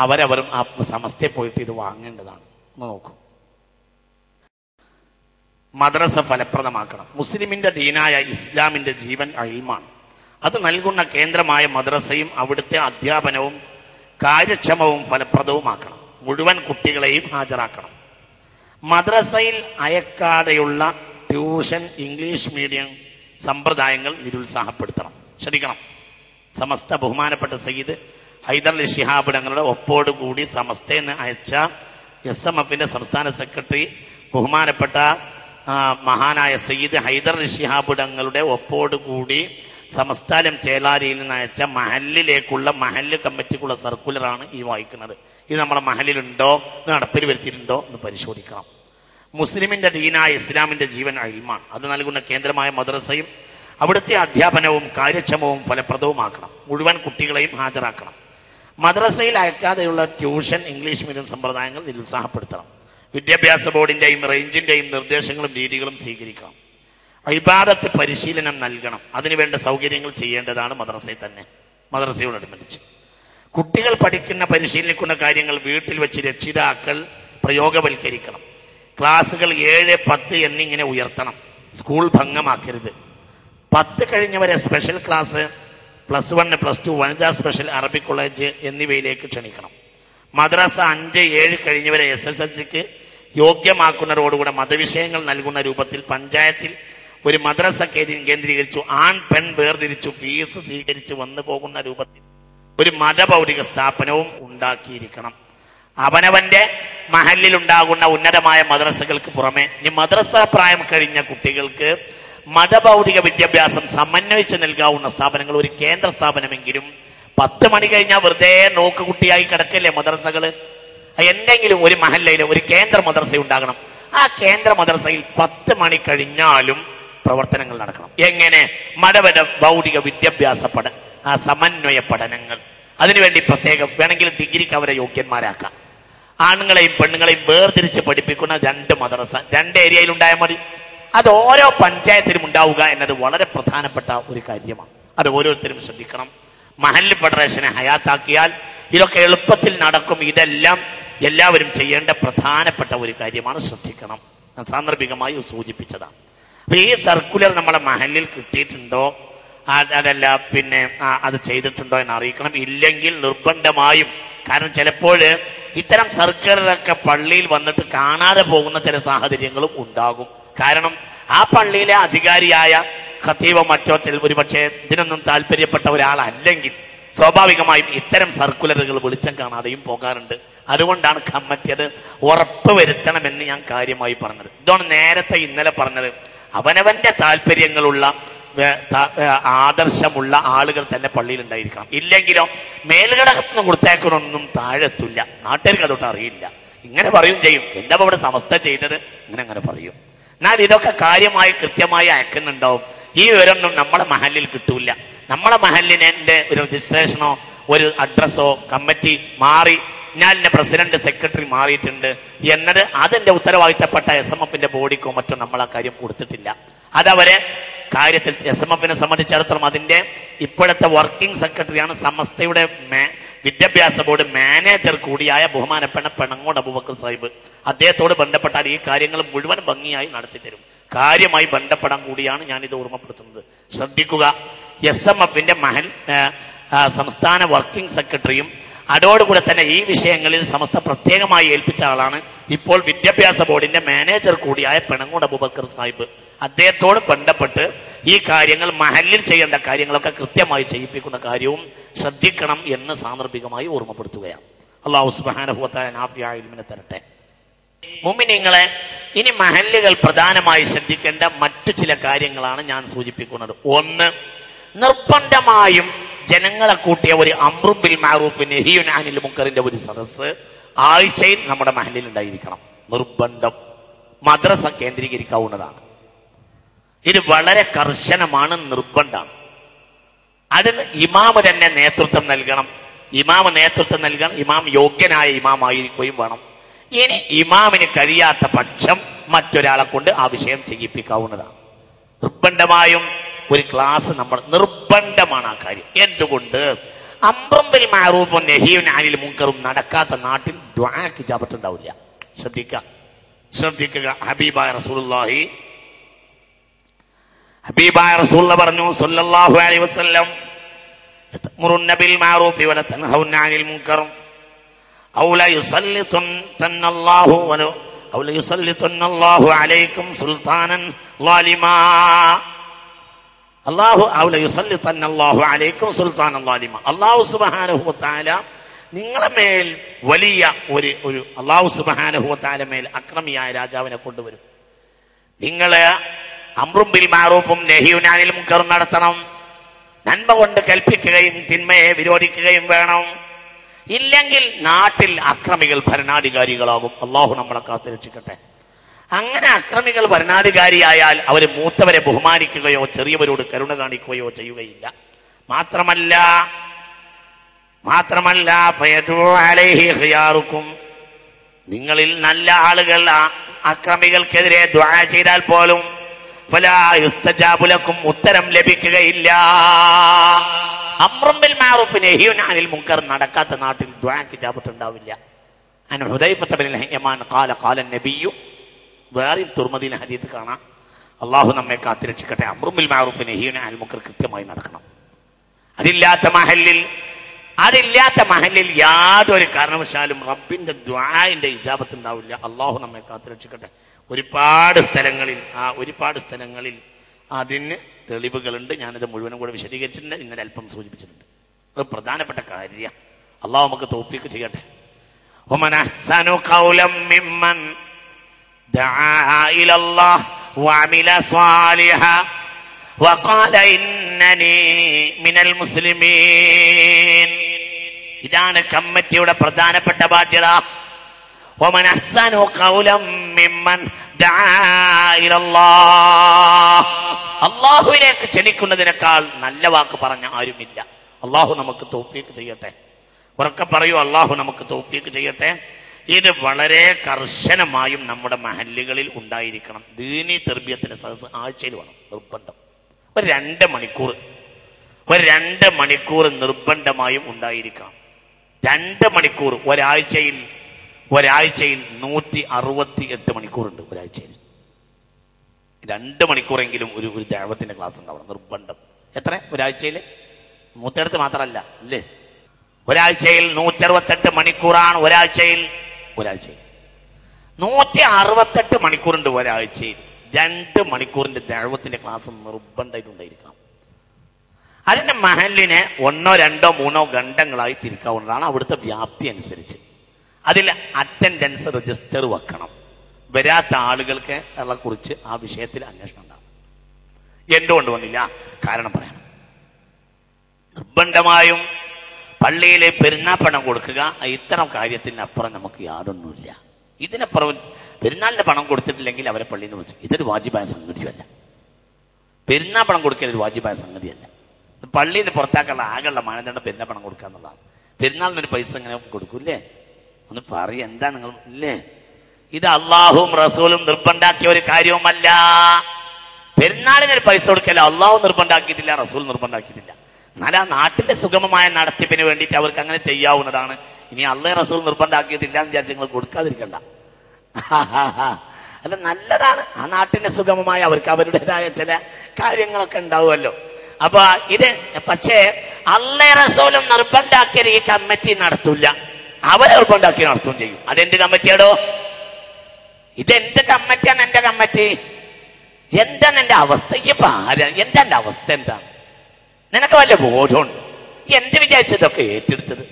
അവരവരും ആ സമസ്തയെ പോയിട്ട് ഇത് വാങ്ങേണ്ടതാണ്. ഒന്ന് നോക്കൂ. മദ്രസ ഫലപ്രദമാക്കണം. മുസ്ലിമിന്റെ ദീനായ ഇസ്ലാമിന്റെ ജീവൻ ഇൽമാണ്. അത് നൽകുന്ന കേന്ദ്രമായ മദ്രസയും അവിടുത്തെ അധ്യാപനവും കാര്യക്ഷമവും ഫലപ്രദവുമാക്കണം. മുഴുവൻ കുട്ടികളെയും ഹാജരാക്കണം. മദ്രസയിൽ അയക്കാതെയുള്ള ട്യൂഷൻ, ഇംഗ്ലീഷ് മീഡിയം സമ്പ്രദായങ്ങൾ നിരുത്സാഹപ്പെടുത്തണം. ശ്രദ്ധിക്കണം. സമസ്ത ബഹുമാനപ്പെട്ട സയ്യിദ് ഹൈദർ അലി ശിഹാബ് തങ്ങളുടെ ഒപ്പോടുകൂടി സമസ്തയെന്ന് അയച്ച SMFന്റെ സംസ്ഥാന സെക്രട്ടറി ബഹുമാനപ്പെട്ട മഹാനായ സയ്യിദ് ഹൈദർ അലി ശിഹാബ് തങ്ങളുടെ ഒപ്പോടുകൂടി സമസ്താലയം ചേലാരിയിൽ നിന്ന് അയച്ച മഹല്ലിലേക്കുള്ള മഹല്ല് കമ്മിറ്റിക്കുള്ള സർക്കുലറാണ് ഈ വായിക്കുന്നത്. ഇത് നമ്മളെ മഹല്ലിലുണ്ടോ, ഇത് നടപ്പിൽ വരുത്തിയിട്ടുണ്ടോ എന്ന് പരിശോധിക്കണം. മുസ്ലിമിന്റെ ദീനായ ഇസ്ലാമിന്റെ ജീവൻ ഇൽമാണ്. അത് നൽകുന്ന കേന്ദ്രമായ മദ്രസയും അവിടുത്തെ അധ്യാപനവും കാര്യക്ഷമവും ഫലപ്രദവുമാക്കണം. മുഴുവൻ കുട്ടികളെയും ഹാജരാക്കണം. മദ്രസയിൽ അയക്കാതെയുള്ള ട്യൂഷൻ, ഇംഗ്ലീഷ് മീഡിയം സമ്പ്രദായങ്ങൾ നിരുത്സാഹപ്പെടുത്തണം. വിദ്യാഭ്യാസ ബോർഡിന്റെയും റേഞ്ചിന്റെയും നിർദ്ദേശങ്ങളും രീതികളും സ്വീകരിക്കണം. ഇബാദത്ത് പരിശീലനം നൽകണം. അതിനുവേണ്ട സൗകര്യങ്ങൾ ചെയ്യേണ്ടതാണ് മദ്രസയോടനുബന്ധിച്ച്. കുട്ടികൾ പരിശീലിക്കുന്ന കാര്യങ്ങൾ വീട്ടിൽ വെച്ച് രക്ഷിതാക്കൾ പ്രയോഗവൽക്കരിക്കണം. ക്ലാസുകൾ 7, 10 എന്നിങ്ങനെ ഉയർത്തണം. സ്കൂൾ ഭംഗമാക്കരുത്. 10 കഴിഞ്ഞവരെ സ്പെഷ്യൽ ക്ലാസ്, +1, +2, വനിതാ സ്പെഷ്യൽ, അറബിക് കോളേജ് എന്നിവയിലേക്ക് ക്ഷണിക്കണം. മദ്രസ 5, 7 കഴിഞ്ഞവരെ SSLCക്ക് യോഗ്യമാക്കുന്നതോടുകൂടെ മതവിഷയങ്ങൾ നൽകുന്ന രൂപത്തിൽ പഞ്ചായത്തിൽ ഒരു മദ്രസ കേന്ദ്രീകരിച്ചു ആൺ പെൺ വേർതിരിച്ചു ഫീസ് സ്വീകരിച്ച് വന്നു പോകുന്ന രൂപത്തിൽ ഒരു മതഭൗതിക സ്ഥാപനവും ഉണ്ടാക്കിയിരിക്കണം. അവനവന്റെ മഹല്ലിൽ ഉണ്ടാകുന്ന ഉന്നതമായ മദ്രസകൾക്ക് പുറമെ ഈ മദ്രസ പ്രായം കഴിഞ്ഞ കുട്ടികൾക്ക് മതഭൗതിക വിദ്യാഭ്യാസം സമന്വയിച്ച് നൽകാവുന്ന സ്ഥാപനങ്ങൾ, ഒരു കേന്ദ്ര സ്ഥാപനമെങ്കിലും 10 മണി കഴിഞ്ഞാൽ വെറുതെ നോക്കുകുട്ടിയായി കിടക്കല്ലേ മദ്രസകള്. എന്തെങ്കിലും ഒരു മഹല്ലയിൽ ഒരു കേന്ദ്ര മദ്രസ ഉണ്ടാകണം. ആ കേന്ദ്ര മദ്രസയിൽ 10 മണി കഴിഞ്ഞാലും പ്രവർത്തനങ്ങൾ നടക്കണം. എങ്ങനെ? ഭൗതിക വിദ്യാഭ്യാസ സമന്വയ പഠനങ്ങൾ. അതിനുവേണ്ടി പ്രത്യേകം വേണമെങ്കിൽ ഡിഗ്രിക്ക് അവരെ യോഗ്യന്മാരാക്കാം. ആണുങ്ങളെയും പെണ്ണുങ്ങളെയും വേർതിരിച്ച് പഠിപ്പിക്കുന്ന 2 മദ്രസ 2 ഏരിയയിൽ ഉണ്ടായാൽ മതി. അത് ഓരോ പഞ്ചായത്തിലും ഉണ്ടാവുക എന്നത് വളരെ പ്രധാനപ്പെട്ട ഒരു കാര്യമാണ്. അത് ഓരോരുത്തരും ശ്രദ്ധിക്കണം. മഹല്ല് ഫെഡറേഷനെ ഹയാത്താക്കിയാൽ ഇതൊക്കെ എളുപ്പത്തിൽ നടക്കും. ഇതെല്ലാം എല്ലാവരും ചെയ്യേണ്ട പ്രധാനപ്പെട്ട ഒരു കാര്യമാണ്. ശ്രദ്ധിക്കണം. ഞാൻ സാന്ദർഭികമായി സൂചിപ്പിച്ചതാണ്. അപ്പൊ ഈ സർക്കുലർ നമ്മളെ മഹല്ലിൽ കിട്ടിയിട്ടുണ്ടോ, അതല്ല പിന്നെ അത് ചെയ്തിട്ടുണ്ടോ എന്ന് അറിയിക്കണം. ഇല്ലെങ്കിൽ നിർബന്ധമായും, കാരണം ചിലപ്പോൾ ഇത്തരം സർക്കുലറൊക്കെ പള്ളിയിൽ വന്നിട്ട് കാണാതെ പോകുന്ന ചില സാഹചര്യങ്ങളും ഉണ്ടാകും. കാരണം ആ പള്ളിയിലെ അധികാരിയായ ഖത്തീബോ മറ്റോ ഒരുപക്ഷെ ഇതിനൊന്നും താല്പര്യപ്പെട്ട ഒരാളല്ലെങ്കിൽ സ്വാഭാവികമായും ഇത്തരം സർക്കുലറുകൾ വെളിച്ചം കാണാതെയും പോകാറുണ്ട്. അതുകൊണ്ടാണ് കമ്മിറ്റി അത് ഉറപ്പുവരുത്തണമെന്ന് ഞാൻ കാര്യമായി പറഞ്ഞത്. ഇതാണ് നേരത്തെ ഇന്നലെ പറഞ്ഞത്. അവനവന്റെ താല്പര്യങ്ങളുള്ള ആദർശമുള്ള ആളുകൾ തന്നെ പള്ളിയിൽ ഉണ്ടായിരിക്കണം. ഇല്ലെങ്കിലോ മേൽഘടകത്തിന് കൊടുത്തേക്കണൊന്നും താഴെത്തില്ല. നാട്ടുകാർക്ക് അതൊട്ട് അറിയില്ല. ഇങ്ങനെ പറയും ചെയ്യും, എന്താ ഇവിടെ സമസ്ത ചെയ്തത്, അങ്ങനെ പറയും. എന്നാൽ ഇതൊക്കെ കാര്യമായി കൃത്യമായി അയക്കുന്നുണ്ടാവും. ഈ വിവരമൊന്നും നമ്മളെ മഹല്ലിൽ കിട്ടൂല. നമ്മളെ മഹല്ലിനെ ഒരു രജിസ്ട്രേഷനോ ഒരു അഡ്രസ്സോ കമ്മിറ്റി മാറി, ഞാൻ എന്റെ പ്രസിഡന്റ് സെക്രട്ടറി മാറിയിട്ടുണ്ട് എന്നത് അതിന്റെ ഉത്തരവാദിത്തപ്പെട്ട SMFന്റെ ബോഡിക്കോ മറ്റോ നമ്മൾ ആ കാര്യം കൊടുത്തിട്ടില്ല. അതവരെ കാര്യത്തിൽ SMFനെ സംബന്ധിച്ചിടത്തോളം അതിന്റെ ഇപ്പോഴത്തെ വർക്കിംഗ് സെക്രട്ടറിയാണ് സമസ്തയുടെ വിദ്യാഭ്യാസ ബോർഡ് മാനേജർ കൂടിയായ ബഹുമാനപ്പെട്ട പെണങ്ങോട് അബൂബക്കർ സാഹിബ് അദ്ദേഹത്തോട് ബന്ധപ്പെട്ടാൽ ഈ കാര്യങ്ങൾ മുഴുവൻ ഭംഗിയായി നടത്തിത്തരും. കാര്യമായി ബന്ധപ്പെടാൻ കൂടിയാണ് ഞാനിത് ഓർമ്മപ്പെടുത്തുന്നത്. ശ്രദ്ധിക്കുക, SMFന്റെ സംസ്ഥാന വർക്കിംഗ് സെക്രട്ടറിയും അതോടുകൂടെ തന്നെ ഈ വിഷയങ്ങളിൽ സമസ്ത പ്രത്യേകമായി ഏൽപ്പിച്ച ആളാണ് ഇപ്പോൾ വിദ്യാഭ്യാസ ബോർഡിന്റെ മാനേജർ കൂടിയായ പെണങ്ങോട് അബൂബക്കർ സാഹിബ്. അദ്ദേഹത്തോട് ബന്ധപ്പെട്ട് ഈ കാര്യങ്ങൾ മഹല്ലിൽ ചെയ്യേണ്ട കാര്യങ്ങളൊക്കെ കൃത്യമായി ചെയ്യിപ്പിക്കുന്ന കാര്യവും ശ്രദ്ധിക്കണം എന്ന് സാന്ദർഭികമായി ഓർമ്മപ്പെടുത്തുകയാണ്. അല്ലാഹു സുബ്ഹാനഹു വ തആല നാഫിയായ ഇൽമിനെ തരട്ടെ. മുഅ്മിനീങ്ങളെ, ഇനി മഹല്ലുകൾ പ്രധാനമായി ശ്രദ്ധിക്കേണ്ട മറ്റു ചില കാര്യങ്ങളാണ് ഞാൻ സൂചിപ്പിക്കുന്നത്. ഒന്ന്, നിർബന്ധമായും ജനങ്ങളെ കൂട്ടിയ ഒരു അംറും ബിൽ മഅറൂഫ് നഹിയുൻ അനിൽ മുൻകറിന്റെ ഒരു സദസ്സ് ആഴ്ചയിൽ നമ്മുടെ മഹല്ലിൽ ഉണ്ടായിരിക്കണം. നിർബന്ധം. മദ്രസ കേന്ദ്രീകരിക്കാവുന്നതാണ്. ഇത് വളരെ കർശനമാണ്, നിർബന്ധമാണ്. അതിന് ഇമാമ് തന്നെ നേതൃത്വം നൽകണം. ഇമാം യോഗ്യനായ ഇമാമായിരിക്കുകയും വേണം. ഇനി ഇമാമിന് കഴിയാത്ത പക്ഷം മറ്റൊരാളെ കൊണ്ട് ആ വിഷയം ചെയ്യിപ്പിക്കാവുന്നതാണ്. നിർബന്ധമായും ഒരു ക്ലാസ് നമ്മൾ നിർബന്ധമാണ് ആ കാര്യം. എന്തുകൊണ്ട്? അംറും ബിൽ മഅറൂഫും നഹിയുൻ അനിൽ മുൻകറും നടക്കാത്ത നാട്ടിൽ ദുആക്ക് ഇജാബത്ത് ഉണ്ടാവില്ല. ശ്രദ്ധിക്കുക. ഹബീബായ റസൂലുള്ളാഹി പറഞ്ഞു സല്ലല്ലാഹു അലൈഹി വസല്ലം, തഅ്മുറുന്ന ബിൽ മഅറൂഫി വല തൻഹൗന അനിൽ മുൻകർ ഔ ല യുസല്ലിതുന്നല്ലാഹു അലൈക്കും സുൽത്താനൻ ളാലിമാ. അല്ലാഹു സുബ്ഹാനഹു വ തആല നിങ്ങളെ മേൽ വലിയ ഒരു അല്ലാഹു സുബ്ഹാനഹു വ തആല മേൽ അക്രമിയായ രാജാവിനെ കൊണ്ടുവരും. നിങ്ങള് അംറും ബിൽ മഅറൂഫും നഹിയുൻ അനിൽ മുൻകറും നടത്തണം. നന്മ കൊണ്ട് കൽപ്പിക്കുകയും തിന്മയെ വിരോധിക്കുകയും വേണം. ഇല്ലെങ്കിൽ നാട്ടിൽ അക്രമികൾ ഭരണാധികാരികളാകും. അല്ലാഹു നമ്മളെ കാത്തുരക്ഷിക്കട്ടെ. അങ്ങനെ അക്രമികൾ ഭരണാധികാരിയായാൽ അവർ മൂത്തവരെ ബഹുമാനിക്കുകയോ ചെറിയവരോട് കരുണ കാണിക്കുകയോ ചെയ്യുകയില്ല. മാത്രമല്ല ഫയദു അലൈഹി ഖിയാറുക്കും, നിങ്ങളിൽ നല്ല ആളുകൾ അക്രമികൾക്കെതിരെ ദുആ ചെയ്താൽ പോലും ഫലാ യുസ്തജാബു ലക്കും, ഉത്തരം ലഭിക്കുകയില്ല. അംറും ബിൽ മഅറൂഫ് നഹിയുൻ അനിൽ മുൻകർ നടക്കാത്ത നാട്ടിൽ ദുആക്ക് ഇജാബത്ത് ഉണ്ടാവില്ല. അൻ ഹുദൈഫ ബിൻ യമാൻ ഖാല നബിയു, വേറെയും തുർമദീന ഹദീസ് കാണാം. അള്ളാഹു നമ്മെ കാത്തിരക്ഷിക്കട്ടെ. അംറും ബിൽ മഅറൂഫ് നഹിയുൻ അനിൽ മുൻകർ കൃത്യമായി നടക്കണം. അതില്ലാത്ത മഹല്ലിൽ യാതൊരു കാരണവശാലും റബ്ബിന്റെ ദുആഇന്റെ ഇജാബത്ത് ഉണ്ടാവില്ല. അള്ളാഹു നമ്മെ കാത്തിരക്ഷിക്കട്ടെ. ഒരുപാട് സ്ഥലങ്ങളിൽ അതിന് തെളിവുകളുണ്ട്. ഞാനിത് മുഴുവനും കൂടെ വിശദീകരിച്ചിട്ടുണ്ട്, ഇന്നലെ അല്പം സൂചിപ്പിച്ചിട്ടുണ്ട്. അത് പ്രധാനപ്പെട്ട കാര്യം. അള്ളാഹു നമുക്ക് തൗഫീഖ് ചെയ്യട്ടെ. വമൻ അഹ്സനു ഖൗലൻ മിമ്മൻ ദആ ഇലല്ലാഹ് വഅമില സ്വാലിഹാ വഖാല ഇന്നനി മിനൽ മുസ്ലിമീൻ. ഇതാണ് കമ്മിറ്റിയുടെ പ്രധാനപ്പെട്ട ബാധ്യത. വമൻ അഹ്സനു ഖൗലൻ മിമ്മൻ ദആ ഇലല്ലാഹ്, അല്ലാഹുവിലേക്ക് ക്ഷണിക്കുന്നതിനേക്കാൾ നല്ല വാക്ക് പറഞ്ഞ ആരുമില്ല. അല്ലാഹു നമുക്ക് തൗഫീഖ് ചെയ്യട്ടെ. ഉറക്കെ പറയൂ, അല്ലാഹു നമുക്ക് തൗഫീഖ് ചെയ്യട്ടെ. ഇത് വളരെ കർശനമായും നമ്മുടെ മഹല്ലുകളിൽ ഉണ്ടായിരിക്കണം. ദീനി തർബിയത്തിന്റെ സദസ്സ് ആഴ്ചയിൽ വേണം, നിർബന്ധം. ഒരു 2 മണിക്കൂർ നിർബന്ധമായും ഉണ്ടായിരിക്കണം. 2 മണിക്കൂർ ഒരാഴ്ചയിൽ 168 മണിക്കൂറുണ്ട്. ഒരാഴ്ചയിൽ 2 മണിക്കൂറെങ്കിലും ഒരു ദഅവത്തിന്റെ ക്ലാസ് ഉണ്ടാവണം, നിർബന്ധം. എത്ര? ഒരാഴ്ചയിൽ 160 മാത്രമല്ല അല്ലേ, ഒരാഴ്ചയിൽ 168 മണിക്കൂറാണ്. ഒരാഴ്ചയിൽ 168 മണിക്കൂറുണ്ട്. ഒരാഴ്ചയിൽ 2 മണിക്കൂറിന്റെ ദഅവത്തിന്റെ ക്ലാസ് നിർബന്ധമായിട്ടുണ്ടായിരിക്കണം. അതിന്റെ മഹല്ലിനെ 1, 2, 3 ഖണ്ഡങ്ങളായി തിരിക്കാവുന്നതാണ് അവിടുത്തെ വ്യാപ്തി അനുസരിച്ച്. അതിൽ അറ്റൻഡൻസ് രജിസ്റ്റർ വെക്കണം. വരാത്ത ആളുകൾക്ക് കുറിച്ച് ആ വിഷയത്തിൽ അന്വേഷണം ഉണ്ടാകും. എന്തുകൊണ്ട് വന്നില്ല? കാരണം പറയണം. നിർബന്ധമായും പള്ളിയിൽ പെരുന്നാൾ കൊടുക്കുക, ഇത്തരം കാര്യത്തിനപ്പുറം നമുക്ക് യാതൊന്നുമില്ല. ഇതിനപ്പുറം പെരുന്നാളിന്റെ പണം കൊടുത്തിട്ടില്ലെങ്കിൽ അവരെ പള്ളിയിൽ നിന്ന് വിളിച്ചു. ഇതൊരു വാജിബായ സംഗതിയല്ല. പെരുന്നാൾ പണം കൊടുക്കൽ ഒരു വാജിബായ സംഗതിയല്ല. പള്ളിയിൽ നിന്ന് പുറത്താക്കാനുള്ള ആകെയുള്ള മാനദണ്ഡം പെരുന്നാൾ പണം കൊടുക്കുക എന്നുള്ളതാണ്. പെരുന്നാളിനൊരു പൈസ ഇങ്ങനെ കൊടുക്കൂല്ലേ? ഒന്ന് പറയ, എന്താ നിങ്ങൾ ഇല്ലേ? ഇത് അള്ളാഹും റസൂലും നിർബന്ധാക്കിയ ഒരു കാര്യവുമല്ല. പെരുന്നാളിനൊരു പൈസ കൊടുക്കല്ല അള്ളാഹു നിർബന്ധാക്കിയിട്ടില്ല, റസൂൽ നിർബന്ധാക്കിയിട്ടില്ല. എന്നാൽ ആ നാട്ടിന്റെ സുഗമമായ നടത്തിപ്പിന് വേണ്ടിയിട്ട് അവർക്ക് അങ്ങനെ ചെയ്യാവുന്നതാണ്. ഇനി അള്ളാഹു റസൂൽ നിർബന്ധമാക്കിയിട്ടില്ല എന്ന് വിചാരിച്ച് നിങ്ങൾ കൊടുക്കാതിരിക്കണ്ട. അത് നല്ലതാണ്. ആ നാട്ടിന്റെ സുഗമമായ അവർക്ക് അവരുടേതായ ചില കാര്യങ്ങളൊക്കെ ഉണ്ടാവുമല്ലോ. അപ്പൊ ഇത് പക്ഷേ അള്ളാഹു റസൂലും നിർബന്ധമാക്കിയ ഈ കമ്മിറ്റി നടത്തൂല, അവരെ നിർബന്ധമാക്കി നടത്തുകയും ചെയ്യും. അതെന്ത് കമ്മിറ്റിയാടോ? ഇതെന്ത് കമ്മിറ്റിയാണ്? എന്റെ കമ്മിറ്റി. എന്താണ് എന്റെ അവസ്ഥ? ഇപ്പൊ ആരാ? എന്താ എന്റെ അവസ്ഥ? എന്താണ്? നിനക്ക് വല്ല ബോധമുണ്ട്? എന്ത് വിചാരിച്ചതൊക്കെ ഏറ്റെടുത്തത്?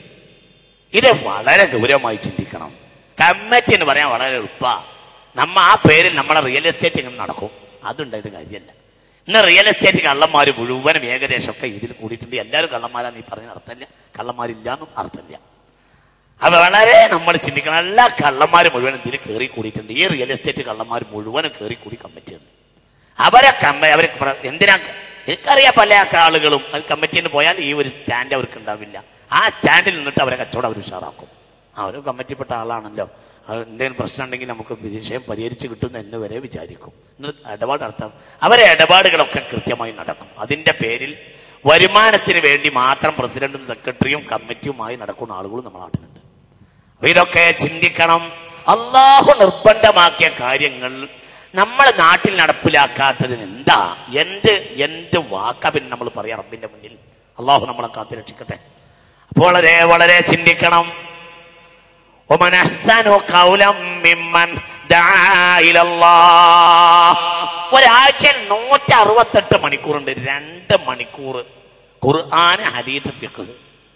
ഇത് വളരെ ഗൗരവമായി ചിന്തിക്കണം. കമ്മിറ്റി എന്ന് പറയാൻ വളരെ എളുപ്പ. നമ്മ ആ പേരിൽ നമ്മളെ റിയൽ എസ്റ്റേറ്റ് ഇങ്ങനെ നടക്കും. അതുണ്ടായിട്ട് കാര്യമല്ല. ഇന്ന് റിയൽ എസ്റ്റേറ്റ് കള്ളന്മാർ മുഴുവനും ഏകദേശമൊക്കെ ഇതിൽ കൂടിയിട്ടുണ്ട്. എല്ലാവരും കള്ളന്മാരാ നീ പറഞ്ഞ അർത്ഥമില്ല, കള്ളന്മാരില്ലാന്നും അർത്ഥമില്ല. അത് വളരെ നമ്മൾ ചിന്തിക്കണം. എല്ലാ കള്ളന്മാർ മുഴുവനും ഇതിൽ കയറി കൂടിയിട്ടുണ്ട്. ഈ റിയൽ എസ്റ്റേറ്റ് കള്ളന്മാർ മുഴുവനും കയറി കൂടി കമ്മിറ്റിയുണ്ട്. അവരെ എന്തിനാ? എനിക്കറിയാം പല ആളുകളും അത് കമ്മിറ്റിന്ന് പോയാൽ ഈ ഒരു സ്റ്റാൻഡ് അവർക്ക് ഉണ്ടാവില്ല. ആ സ്റ്റാൻഡിൽ നിന്നിട്ട് അവരെ കച്ചവടം അവർ ഉഷാറാക്കും. അവർ കമ്മിറ്റിപ്പെട്ട ആളാണല്ലോ, എന്തെങ്കിലും പ്രശ്നം ഉണ്ടെങ്കിൽ നമുക്ക് വിഷയം പരിഹരിച്ച് കിട്ടുമെന്ന് എന്ന് വരെ വിചാരിക്കും. ഇടപാട് നടത്താം. അവരെ ഇടപാടുകളൊക്കെ കൃത്യമായി നടക്കും. അതിൻ്റെ പേരിൽ വരുമാനത്തിന് വേണ്ടി മാത്രം പ്രസിഡന്റും സെക്രട്ടറിയും കമ്മിറ്റിയുമായി നടക്കുന്ന ആളുകളും നമ്മുടെ നാട്ടിലുണ്ട്. അപ്പൊ ഇതൊക്കെ ചിന്തിക്കണം. അള്ളാഹു നിർബന്ധമാക്കിയ കാര്യങ്ങൾ നമ്മൾ നാട്ടിൽ നടപ്പിലാക്കാത്തതിന് എന്താ എന്ത് വാക്കാ പിന്നെ നമ്മൾ പറയാം റബ്ബിന്റെ മുന്നിൽ? അള്ളാഹു നമ്മളെ കാത്തു രക്ഷിക്കട്ടെ. അപ്പോൾ വളരെ വളരെ ചിന്തിക്കണം. ഒരാഴ്ചയിൽ 168 മണിക്കൂറുണ്ട്. 2 മണിക്കൂർ ഖുർആൻ, ഹദീസ്, ഫിഖ്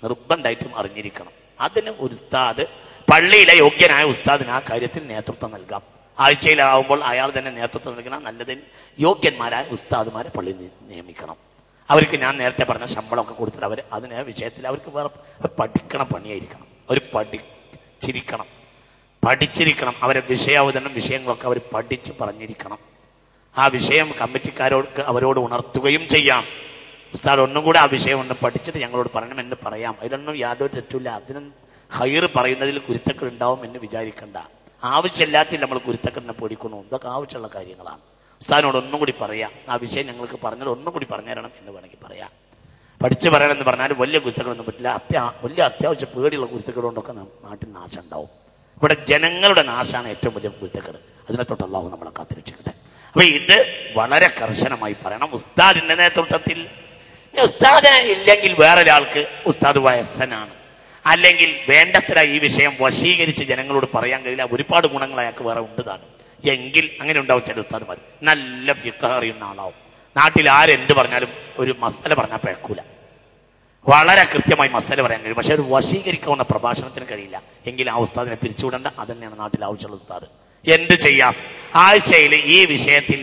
നിർബന്ധമായിട്ടും അറിഞ്ഞിരിക്കണം. അതിന് ഒരു ഉസ്താദ്, പള്ളിയിലെ യോഗ്യനായ ഉസ്താദിന് ആ കാര്യത്തിൽ നേതൃത്വം നൽകാം. ആഴ്ചയിലാവുമ്പോൾ അയാൾ തന്നെ നേതൃത്വം നൽകണം. നല്ലതിന് യോഗ്യന്മാരായ ഉസ്താദുമാരെ പള്ളിയിൽ നിയമിക്കണം. അവർക്ക് ഞാൻ നേരത്തെ പറഞ്ഞ ശമ്പളമൊക്കെ കൊടുത്തിട്ട് അവർ അതിന് വിഷയത്തിൽ അവർക്ക് വേറെ പഠിക്കണം, പണിയായിരിക്കണം. അവർ പഠിച്ചിരിക്കണം. അവരെ വിഷയാവതരണം വിഷയങ്ങളൊക്കെ അവർ പഠിച്ച് പറഞ്ഞിരിക്കണം. ആ വിഷയം കമ്മിറ്റിക്കാരോട് അവരോട് ഉണർത്തുകയും ചെയ്യാം. ഉസ്താദ് ഒന്നും കൂടെ ആ വിഷയം ഒന്ന് പഠിച്ചിട്ട് ഞങ്ങളോട് പറയണമെന്ന് പറയാം. അതിലൊന്നും യാതൊരു തെറ്റില്ല. അതിനും ഹൈർ പറയുന്നതിൽ കുരുത്തക്കൾ ഉണ്ടാവും എന്ന് വിചാരിക്കണ്ട. ആവശ്യമില്ലാത്തിൽ നമ്മൾ കുരുത്തക്കെട്ടിനെ പേടിക്കുന്നു. ഇതൊക്കെ ആവശ്യമുള്ള കാര്യങ്ങളാണ്. ഉസ്താദിനോട് ഒന്നും കൂടി പറയാം, ആ വിഷയം ഞങ്ങൾക്ക് പറഞ്ഞാൽ ഒന്നും കൂടി പറഞ്ഞുതരണം എന്ന് വേണമെങ്കിൽ പറയാം. പഠിച്ച് പറയണമെന്ന് പറഞ്ഞാൽ വലിയ കുരുത്തക്കെടൊന്നും പറ്റില്ല. വലിയ അത്യാവശ്യം പേടിയുള്ള കുരുത്തക്കെടുകൊണ്ടൊക്കെ നാട്ടിൽ നാശം ഉണ്ടാവും. ഇവിടെ ജനങ്ങളുടെ നാശമാണ് ഏറ്റവും വലിയ കുരുത്തക്കെട്. അതിനെ തൊട്ട് അല്ലാഹു നമ്മളെ കാത്തിരക്ഷിക്കട്ടെ. അപ്പൊ ഇത് വളരെ കർശനമായി പറയണം ഉസ്താദിന്റെ നേതൃത്വത്തിൽ. ഉസ്താദിനെ ഇല്ലെങ്കിൽ വേറൊരാൾക്ക് ഉസ്താദ് വയസ്സനാണ്, അല്ലെങ്കിൽ വേണ്ടത്ര ഈ വിഷയം വശീകരിച്ച് ജനങ്ങളോട് പറയാൻ കഴിയില്ല, ഒരുപാട് ഗുണങ്ങൾ അയാൾക്ക് വേറെ ഉണ്ടതാണ് എങ്കിൽ അങ്ങനെ ഉണ്ടാവും. ചില ഉസ്താദുമാർ നല്ല ഫിഖ് അറിയുന്ന ആളാവും. നാട്ടിൽ ആരെന്ത് പറഞ്ഞാലും ഒരു മസല പറഞ്ഞാൽ പിഴക്കൂല, വളരെ കൃത്യമായി മസല പറയാൻ കഴിയും. പക്ഷെ ഒരു വശീകരിക്കാവുന്ന പ്രഭാഷണത്തിന് കഴിയില്ല എങ്കിൽ ആ ഉസ്താദിനെ പിരിച്ചുവിടേണ്ട. അതന്നെയാണ് നാട്ടിൽ ആവശ്യമുള്ള ഉസ്താദ്. എന്ത് ചെയ്യാം? ആഴ്ചയിൽ ഈ വിഷയത്തിൽ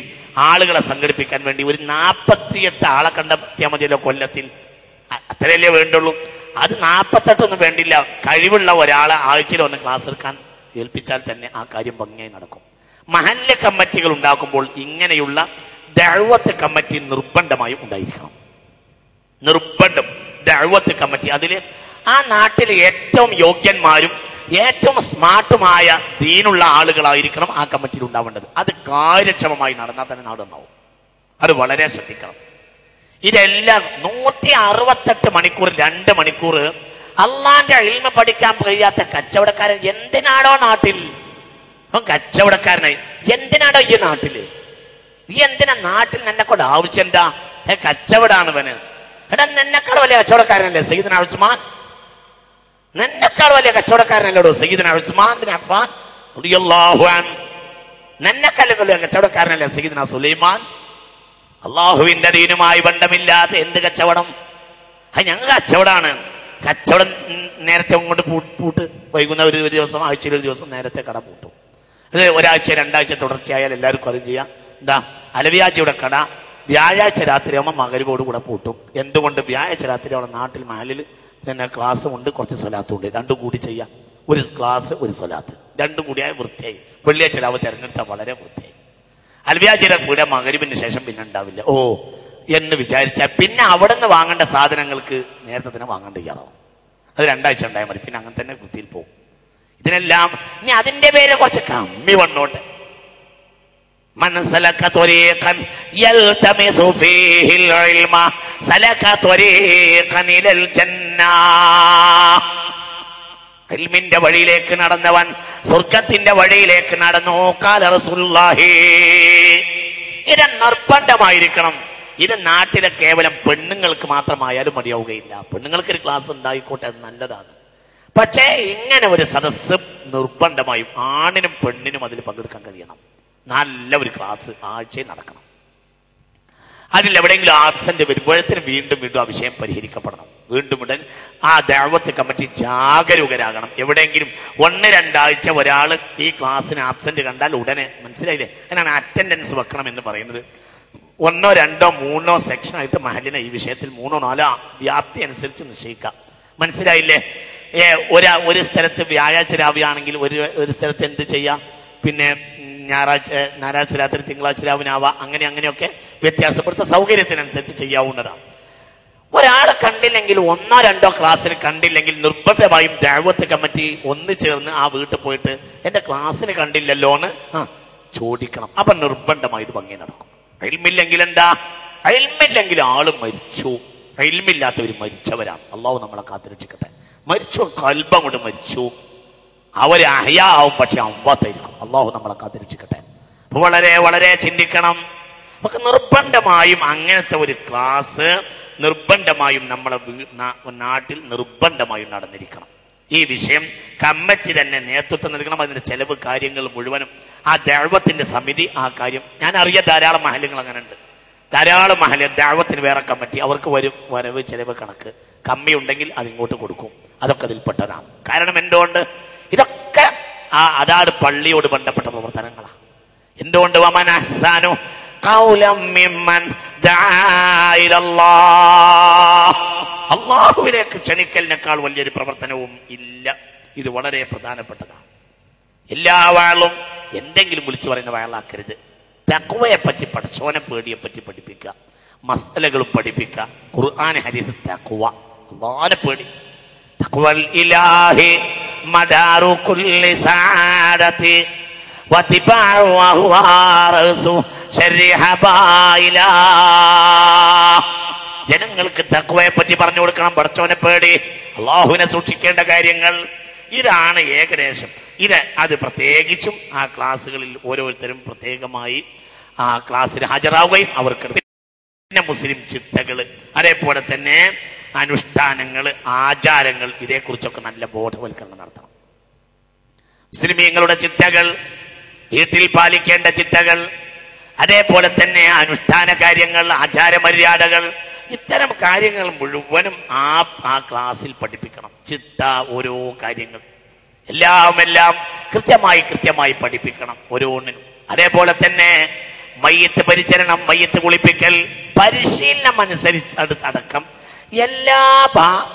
ആളുകളെ സംഘടിപ്പിക്കാൻ വേണ്ടി ഒരു 48 ആളെ കണ്ടെത്തിയാൽ മതിയല്ലോ കൊല്ലത്തിൽ. അത്രയല്ലേ വേണ്ടുള്ളൂ. അത് 48 വേണ്ടില്ല. കഴിവുള്ള ഒരാളെ ആഴ്ചയിൽ ഒന്ന് ക്ലാസ് എടുക്കാൻ ഏൽപ്പിച്ചാൽ തന്നെ ആ കാര്യം ഭംഗിയായി നടക്കും. മഹല്ല കമ്മിറ്റികൾ ഉണ്ടാക്കുമ്പോൾ ഇങ്ങനെയുള്ള ദഅവത്ത് കമ്മിറ്റി നിർബന്ധമായും ഉണ്ടായിരിക്കണം. നിർബന്ധം ദഅവത്ത് കമ്മിറ്റി. അതിൽ ആ നാട്ടിലെ ഏറ്റവും യോഗ്യന്മാരും ഏറ്റവും സ്മാർട്ടുമായ ദീനുള്ള ആളുകളായിരിക്കണം ആ കമ്മിറ്റിയിൽ ഉണ്ടാവേണ്ടത്. അത് കാര്യക്ഷമമായി നടന്നാൽ തന്നെ നാടുണ്ടാവും. അത് വളരെ ശ്രദ്ധിക്കണം. ഇതെല്ലാം 168 മണിക്കൂർ 2 മണിക്കൂർ അള്ളാന്റെ ഇൽമ പഠിക്കാൻ കഴിയാത്ത കച്ചവടക്കാരൻ എന്തിനാണോ നാട്ടിൽ? അവൻ കച്ചവടക്കാരനായി എന്തിനാണോ ഈ നാട്ടില്? നീ എന്തിനാ നാട്ടിൽ? നിന്നെക്കൊണ്ട് ആവശ്യം എന്താ? കച്ചവടാണ് ഇവന്. എടാ, നിന്നെക്കാൾ വലിയ കച്ചവടക്കാരനല്ലേ സയ്യിദുനാ ഉസ്മാൻ? നിന്നെക്കാൾ വലിയ കച്ചവടക്കാരനല്ലോ സയ്യിദുനാ ഉസ്മാൻ ബിൻ അഫ്ഫാൻ റളിയല്ലാഹു അൻഹു. നിന്നെക്കാൾ വലിയ കച്ചവടക്കാരനല്ലേ സയ്യിദുനാ സുലൈമാൻ? അള്ളാഹുവിന്റെ ദീനുമായി ബന്ധമില്ലാത്ത എന്ത് കച്ചവടം? അത് ഞങ്ങൾ കച്ചവടാണ്. കച്ചവടം നേരത്തെ അങ്ങോട്ട് പൂട്ട് വൈകുന്ന ഒരു ദിവസം, ആഴ്ചയിൽ ഒരു ദിവസം നേരത്തെ കട പൂട്ടും. അത് ഒരാഴ്ച 2 ആഴ്ച തുടർച്ചയായാൽ എല്ലാവർക്കും അറിയും ചെയ്യാം. എന്താ? അലവിയാജിയുടെ കട വ്യാഴാഴ്ച രാത്രി ആകുമ്പോൾ മഗ്‌രിബോട് കൂടെ പൂട്ടും. എന്തുകൊണ്ട്? വ്യാഴാഴ്ച രാത്രി അവിടെ നാട്ടിൽ മഹലിൽ തന്നെ ക്ലാസ്സും ഉണ്ട്, കുറച്ച് സ്വലാത്തും ഉണ്ട്. രണ്ടും കൂടി ചെയ്യാം. ഒരു ക്ലാസ്, ഒരു സ്വലാത്ത്, രണ്ടും കൂടിയായ വൃത്തിയായി. വെള്ളിയാഴ്ച രാവ് തിരഞ്ഞെടുത്താൽ വളരെ വൃത്തിയായി. അൽവിയാജിയുടെ കൂടെ മഗ്‌രിബിന് ശേഷം പിന്നെ ഉണ്ടാവില്ല എന്ന് വിചാരിച്ചാൽ പിന്നെ അവിടെ നിന്ന് വാങ്ങേണ്ട സാധനങ്ങൾക്ക് നേരത്തെ തന്നെ വാങ്ങാൻ തയ്യാറാവും. അത് 2 ആഴ്ച ഉണ്ടായാൽ മതി. പിന്നെ അങ്ങനെ തന്നെ വൃത്തിയിൽ പോകും. ഇതിനെല്ലാം ഇനി അതിന്റെ പേര് കുറച്ച് കമ്മി വന്നോട്ടെ. മൻ സലക ത്വരീഖൻ യൽതമിസു ഫീഹിൽ ഇൽമ സലക ത്വരീഖൻ ഇലൽ ജന്ന. ഇൽമിന്റെ വഴിയിലേക്ക് നടന്നവൻ സ്വർഗത്തിന്റെ വഴിയിലേക്ക് നടന്നു. ഖാല റസൂലുള്ളാഹി. ഇത് നിർബന്ധമായിരിക്കണം. ഇത് നാട്ടിലെ കേവലം പെണ്ണുങ്ങൾക്ക് മാത്രമായാലും മതിയാവുകയില്ല. പെണ്ണുങ്ങൾക്ക് ഒരു ക്ലാസ് ഉണ്ടായിക്കോട്ടെ, അത് നല്ലതാണ്. പക്ഷേ ഇങ്ങനെ ഒരു സദസ്സ് നിർബന്ധമായും ആണിനും പെണ്ണിനും അതിൽ പങ്കെടുക്കാൻ കഴിയണം. നല്ല ഒരു ക്ലാസ് ആഴ്ചയിൽ നടക്കണം. അതിൽ എവിടെയെങ്കിലും ആബ്സെന്റ് വരുമ്പോഴത്തേനും വീണ്ടും വീണ്ടും ആ വിഷയം പരിഹരിക്കപ്പെടണം. വീണ്ടും ഉടൻ ആ ദഅവത്ത് കമ്മിറ്റി ജാഗരൂകരാകണം. എവിടെയെങ്കിലും 1-2 ആഴ്ച ഒരാൾ ഈ ക്ലാസ്സിന് ആബ്സെന്റ് കണ്ടാൽ ഉടനെ, മനസ്സിലായില്ലേ, അതിനാണ് അറ്റൻഡൻസ് വെക്കണം എന്ന് പറയുന്നത്. 1, 2, 3 സെക്ഷനായിട്ട് മഹലിനെ ഈ വിഷയത്തിൽ 3, 4 വ്യാപ്തി അനുസരിച്ച് നിശ്ചയിക്കാം. മനസ്സിലായില്ലേ? ഒരു സ്ഥലത്ത് വ്യാഴാഴ്ച രാവിലാണെങ്കിൽ ഒരു സ്ഥലത്ത് എന്ത് ചെയ്യാം, പിന്നെ ഞായറാഴ്ച രാത്രി തിങ്കളാഴ്ച രാവിനാവാം. അങ്ങനെയൊക്കെ വ്യത്യാസപ്പെടുത്ത സൗകര്യത്തിനനുസരിച്ച് ചെയ്യാവുന്നതാണ്. ഒരാളെ കണ്ടില്ലെങ്കിൽ 1, 2 ക്ലാസ്സിന് കണ്ടില്ലെങ്കിൽ നിർബന്ധമായും ദഅവത്ത് കമ്മിറ്റി ഒന്ന് ചേർന്ന് ആ വീട്ടിൽ പോയിട്ട് എന്റെ ക്ലാസ്സിന് കണ്ടില്ലല്ലോ എന്ന് ചോദിക്കണം. അപ്പൊ നിർബന്ധമായിട്ട് ഭംഗി നടക്കും. ഇൽമില്ലെങ്കിൽ എന്താ? ഇൽമില്ലെങ്കിൽ ആള് മരിച്ചു. ഇൽമില്ലാത്തവർ മരിച്ചവരാണ്. അള്ളാഹു നമ്മളെ കാത്തിരക്ഷിക്കട്ടെ. മരിച്ചു, കൽബം കൊണ്ട് മരിച്ചു. അവര് അഹ്യാവും, പക്ഷെ അമ്പാത്തായിരിക്കും. അള്ളാഹു നമ്മളെ കാത്തിരക്ഷിക്കട്ടെ. അപ്പൊ വളരെ വളരെ ചിന്തിക്കണം. നമുക്ക് നിർബന്ധമായും അങ്ങനത്തെ ഒരു ക്ലാസ് നിർബന്ധമായും നമ്മളെ നാട്ടിൽ നിർബന്ധമായും നടന്നിരിക്കണം. ഈ വിഷയം കമ്മിറ്റി തന്നെ നേതൃത്വം നൽകണം. അതിന്റെ ചെലവ് കാര്യങ്ങൾ മുഴുവനും ആ ദഅവത്തിന്റെ സമിതി ആ കാര്യം. ഞാൻ അറിയാം ധാരാളം മഹലുകൾ അങ്ങനെ ഉണ്ട്. ധാരാളം മഹല് ദഅവത്തിന് വേറെ കമ്മിറ്റി, അവർക്ക് വരവ് ചെലവ് കണക്ക് കമ്മി ഉണ്ടെങ്കിൽ അതിങ്ങോട്ട് കൊടുക്കും. അതൊക്കെ അതിൽപ്പെട്ടതാണ്. കാരണം എന്തുകൊണ്ട്? ഇതൊക്കെ അതാത് പള്ളിയോട് ബന്ധപ്പെട്ട പ്രവർത്തനങ്ങളാണ്. എന്തുകൊണ്ട്? വമൻ അഹ്സനു ഖൗലൻ മിമ്മൻ ദആ ഇലല്ലാഹ്. അല്ലാഹുവിലേക്ക് ക്ഷണിക്കലിനേക്കാൾ വലിയൊരു പ്രവർത്തനവും ഇല്ല. ഇത് വളരെ പ്രധാനപ്പെട്ടതാണ്. എല്ലാ വാളും എന്തെങ്കിലും വിളിച്ചു പറയുന്ന വയലാക്കരുത്. തഖ്വയെ പറ്റി, പടച്ചോനെ പേടിയെ പറ്റി പഠിപ്പിക്കുക, മസ്അലകളും പഠിപ്പിക്കുക. ഖുർആൻ ഹദീസ് തഖ്വ, അല്ലാഹുവിനെ പേടി. തഖ്വൽ ഇലാഹി മദാറു കുല്ലി സഅദതി വതിബഉ അഹ്വാറസു ശർഹബായില. ജനങ്ങൾക്ക് തഖ്വയെ പറ്റി പറഞ്ഞു കൊടുക്കണം. പടച്ചോനെ പേടി, അല്ലാഹുവിനെ സൂക്ഷിക്കേണ്ട കാര്യങ്ങൾ. ഇതാണ് ഏകദേശം അത് പ്രത്യേകിച്ചും ആ ക്ലാസ്സുകളിൽ ഓരോരുത്തരും പ്രത്യേകമായി ആ ക്ലാസ്സിൽ ഹാജരാവുകയും അവർക്ക് പിന്നെ മുസ്ലിം ചിട്ടകള്, അതേപോലെ തന്നെ അനുഷ്ഠാനങ്ങൾ, ആചാരങ്ങൾ, ഇതേക്കുറിച്ചൊക്കെ നല്ല ബോധവൽക്കരണം നടത്തണം. മുസ്ലിമീങ്ങളുടെ ചിട്ടകൾ, വീട്ടിൽ പാലിക്കേണ്ട ചിട്ടകൾ, അതേപോലെ തന്നെ അനുഷ്ഠാന കാര്യങ്ങൾ, ആചാരമര്യാദകൾ, ഇത്തരം കാര്യങ്ങൾ മുഴുവനും ആ ക്ലാസ്സിൽ പഠിപ്പിക്കണം. ചിട്ട, ഓരോ കാര്യങ്ങൾ എല്ലാം കൃത്യമായി പഠിപ്പിക്കണം ഓരോന്നിനും. അതേപോലെ തന്നെ മയ്യത്ത് പരിചരണം, മയ്യത്ത് കുളിപ്പിക്കൽ, പരിശീലനം അനുസരിച്ച് അടക്കം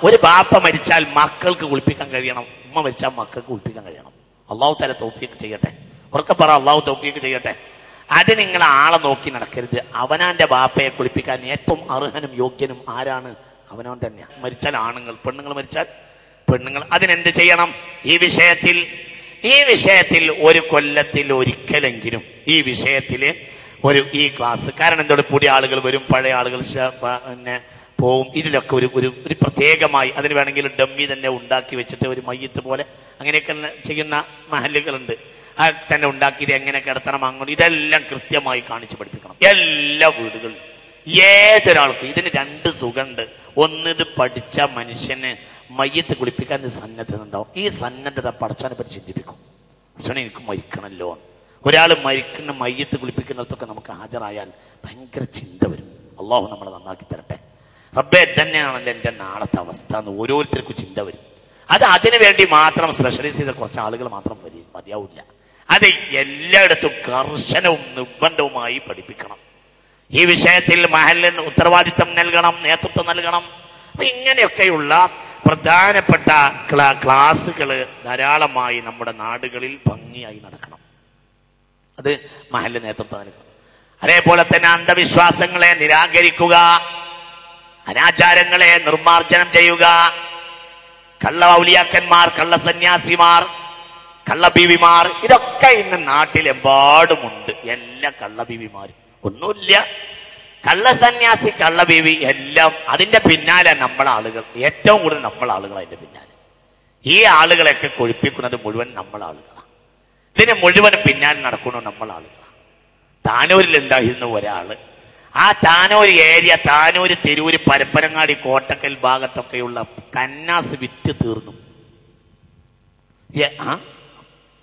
ഒരു ബാപ്പ മരിച്ചാൽ മക്കൾക്ക് കുളിപ്പിക്കാൻ കഴിയണം, ഉമ്മ മരിച്ചാൽ മക്കൾക്ക് കുളിപ്പിക്കാൻ കഴിയണം. അള്ളാഹു തആല തൗഫീഖ് ചെയ്യട്ടെ. ഉറക്കെ പറ, അള്ളാഹു തൗഫീഖ് ചെയ്യട്ടെ. അത് നിങ്ങൾ ആളെ നോക്കി നടക്കരുത്. അവനാന്റെ ബാപ്പയെ കുളിപ്പിക്കാൻ ഏറ്റവും അർഹനും യോഗ്യനും ആരാണ്? അവനവൻ തന്നെയാണ്. മരിച്ചാൽ ആണുങ്ങൾ, പെണ്ണുങ്ങൾ മരിച്ചാൽ പെണ്ണുങ്ങൾ. അതിനെന്ത് ചെയ്യണം? ഈ വിഷയത്തിൽ ഒരു കൊല്ലത്തിൽ ഒരിക്കലെങ്കിലും ഈ വിഷയത്തിൽ ഈ ക്ലാസ്. കാരണം എന്തോടെ പുതിയ ആളുകൾ വരും, പഴയ ആളുകൾ പിന്നെ പോവും. ഇതിലൊക്കെ ഒരു പ്രത്യേകമായി അതിന് വേണമെങ്കിൽ ഡമ്മി തന്നെ ഉണ്ടാക്കി വെച്ചിട്ട് ഒരു മയ്യത്ത് പോലെ അങ്ങനെയൊക്കെ ചെയ്യുന്ന മഹല്ലുകളുണ്ട്. തന്നെ ഉണ്ടാക്കിയത് എങ്ങനെ കിടത്തണം, അങ്ങോട്ട് ഇതെല്ലാം കൃത്യമായി കാണിച്ചു പഠിപ്പിക്കണം. എല്ലാ വീടുകളിലും ഏതൊരാൾക്കും ഇതിന് 2 സുഖമുണ്ട്. ഒന്ന്, ഇത് പഠിച്ച മനുഷ്യന് മയ്യത്ത് കുളിപ്പിക്കാൻ സന്നദ്ധത ഉണ്ടാവും. ഈ സന്നദ്ധത പടച്ചവനെ പറ്റി ചിന്തിപ്പിക്കും. പടച്ചവനെ എനിക്ക് മരിക്കണമല്ലോ. ഒരാൾ മരിക്കുന്ന മയ്യത്ത് കുളിപ്പിക്കുന്നിടത്തൊക്കെ നമുക്ക് ഹാജരായാൽ ഭയങ്കര ചിന്ത വരും. അള്ളാഹു നമ്മളെ നന്നാക്കി തരട്ടെ. റബ്ബേ തന്നെയാണല്ലോ എൻ്റെ നാളത്തെ അവസ്ഥ എന്ന് ഓരോരുത്തർക്കും ചിന്ത വരും. അതിനു വേണ്ടി മാത്രം സ്പെഷ്യലൈസ് ചെയ്ത കുറച്ച് ആളുകൾ മാത്രം മതിയാവില്ല. അത് എല്ലായിടത്തും കർശനവും നിർബന്ധവുമായി പഠിപ്പിക്കണം. ഈ വിഷയത്തിൽ മഹല്ലിന് ഉത്തരവാദിത്തം നൽകണം, നേതൃത്വം നൽകണം. അപ്പൊ ഇങ്ങനെയൊക്കെയുള്ള പ്രധാനപ്പെട്ട ക്ലാസ്സുകൾ ധാരാളമായി നമ്മുടെ നാടുകളിൽ ഭംഗിയായി നടക്കണം. അത് മഹല്ല് നേതൃത്വം നൽകണം. അതേപോലെ തന്നെ അന്ധവിശ്വാസങ്ങളെ നിരാകരിക്കുക, അനാചാരങ്ങളെ നിർമാർജനം ചെയ്യുക. കള്ള ഔലിയാക്കന്മാർ, കള്ള സന്യാസിമാർ, കള്ളബീവിമാർ, ഇതൊക്കെ ഇന്ന് നാട്ടിലെമ്പാടുമുണ്ട്. എല്ലാ കള്ളബീവിമാരും ഒന്നുമില്ല, കള്ളസന്യാസി, കള്ളബീവി എല്ലാം അതിന്റെ പിന്നാലെ നമ്മളെ ആളുകൾ, ഏറ്റവും കൂടുതൽ നമ്മളെ ആളുകൾ അതിന്റെ പിന്നാലെ. ഈ ആളുകളെയൊക്കെ കൊഴിപ്പിക്കുന്നത് മുഴുവൻ നമ്മളെ ആളുകളാണ്. ഇതിന് മുഴുവനും പിന്നാലെ നടക്കുന്നത് നമ്മളെ ആളുകളാണ്. താനൂരിലുണ്ടായിരുന്ന ഒരാള്, ആ താനൂർ ഏരിയ, താനൂര്, തിരൂര്, പരപ്പനങ്ങാടി, കോട്ടക്കൽ ഭാഗത്തൊക്കെയുള്ള കന്നാസ് വിറ്റ് തീർന്നു.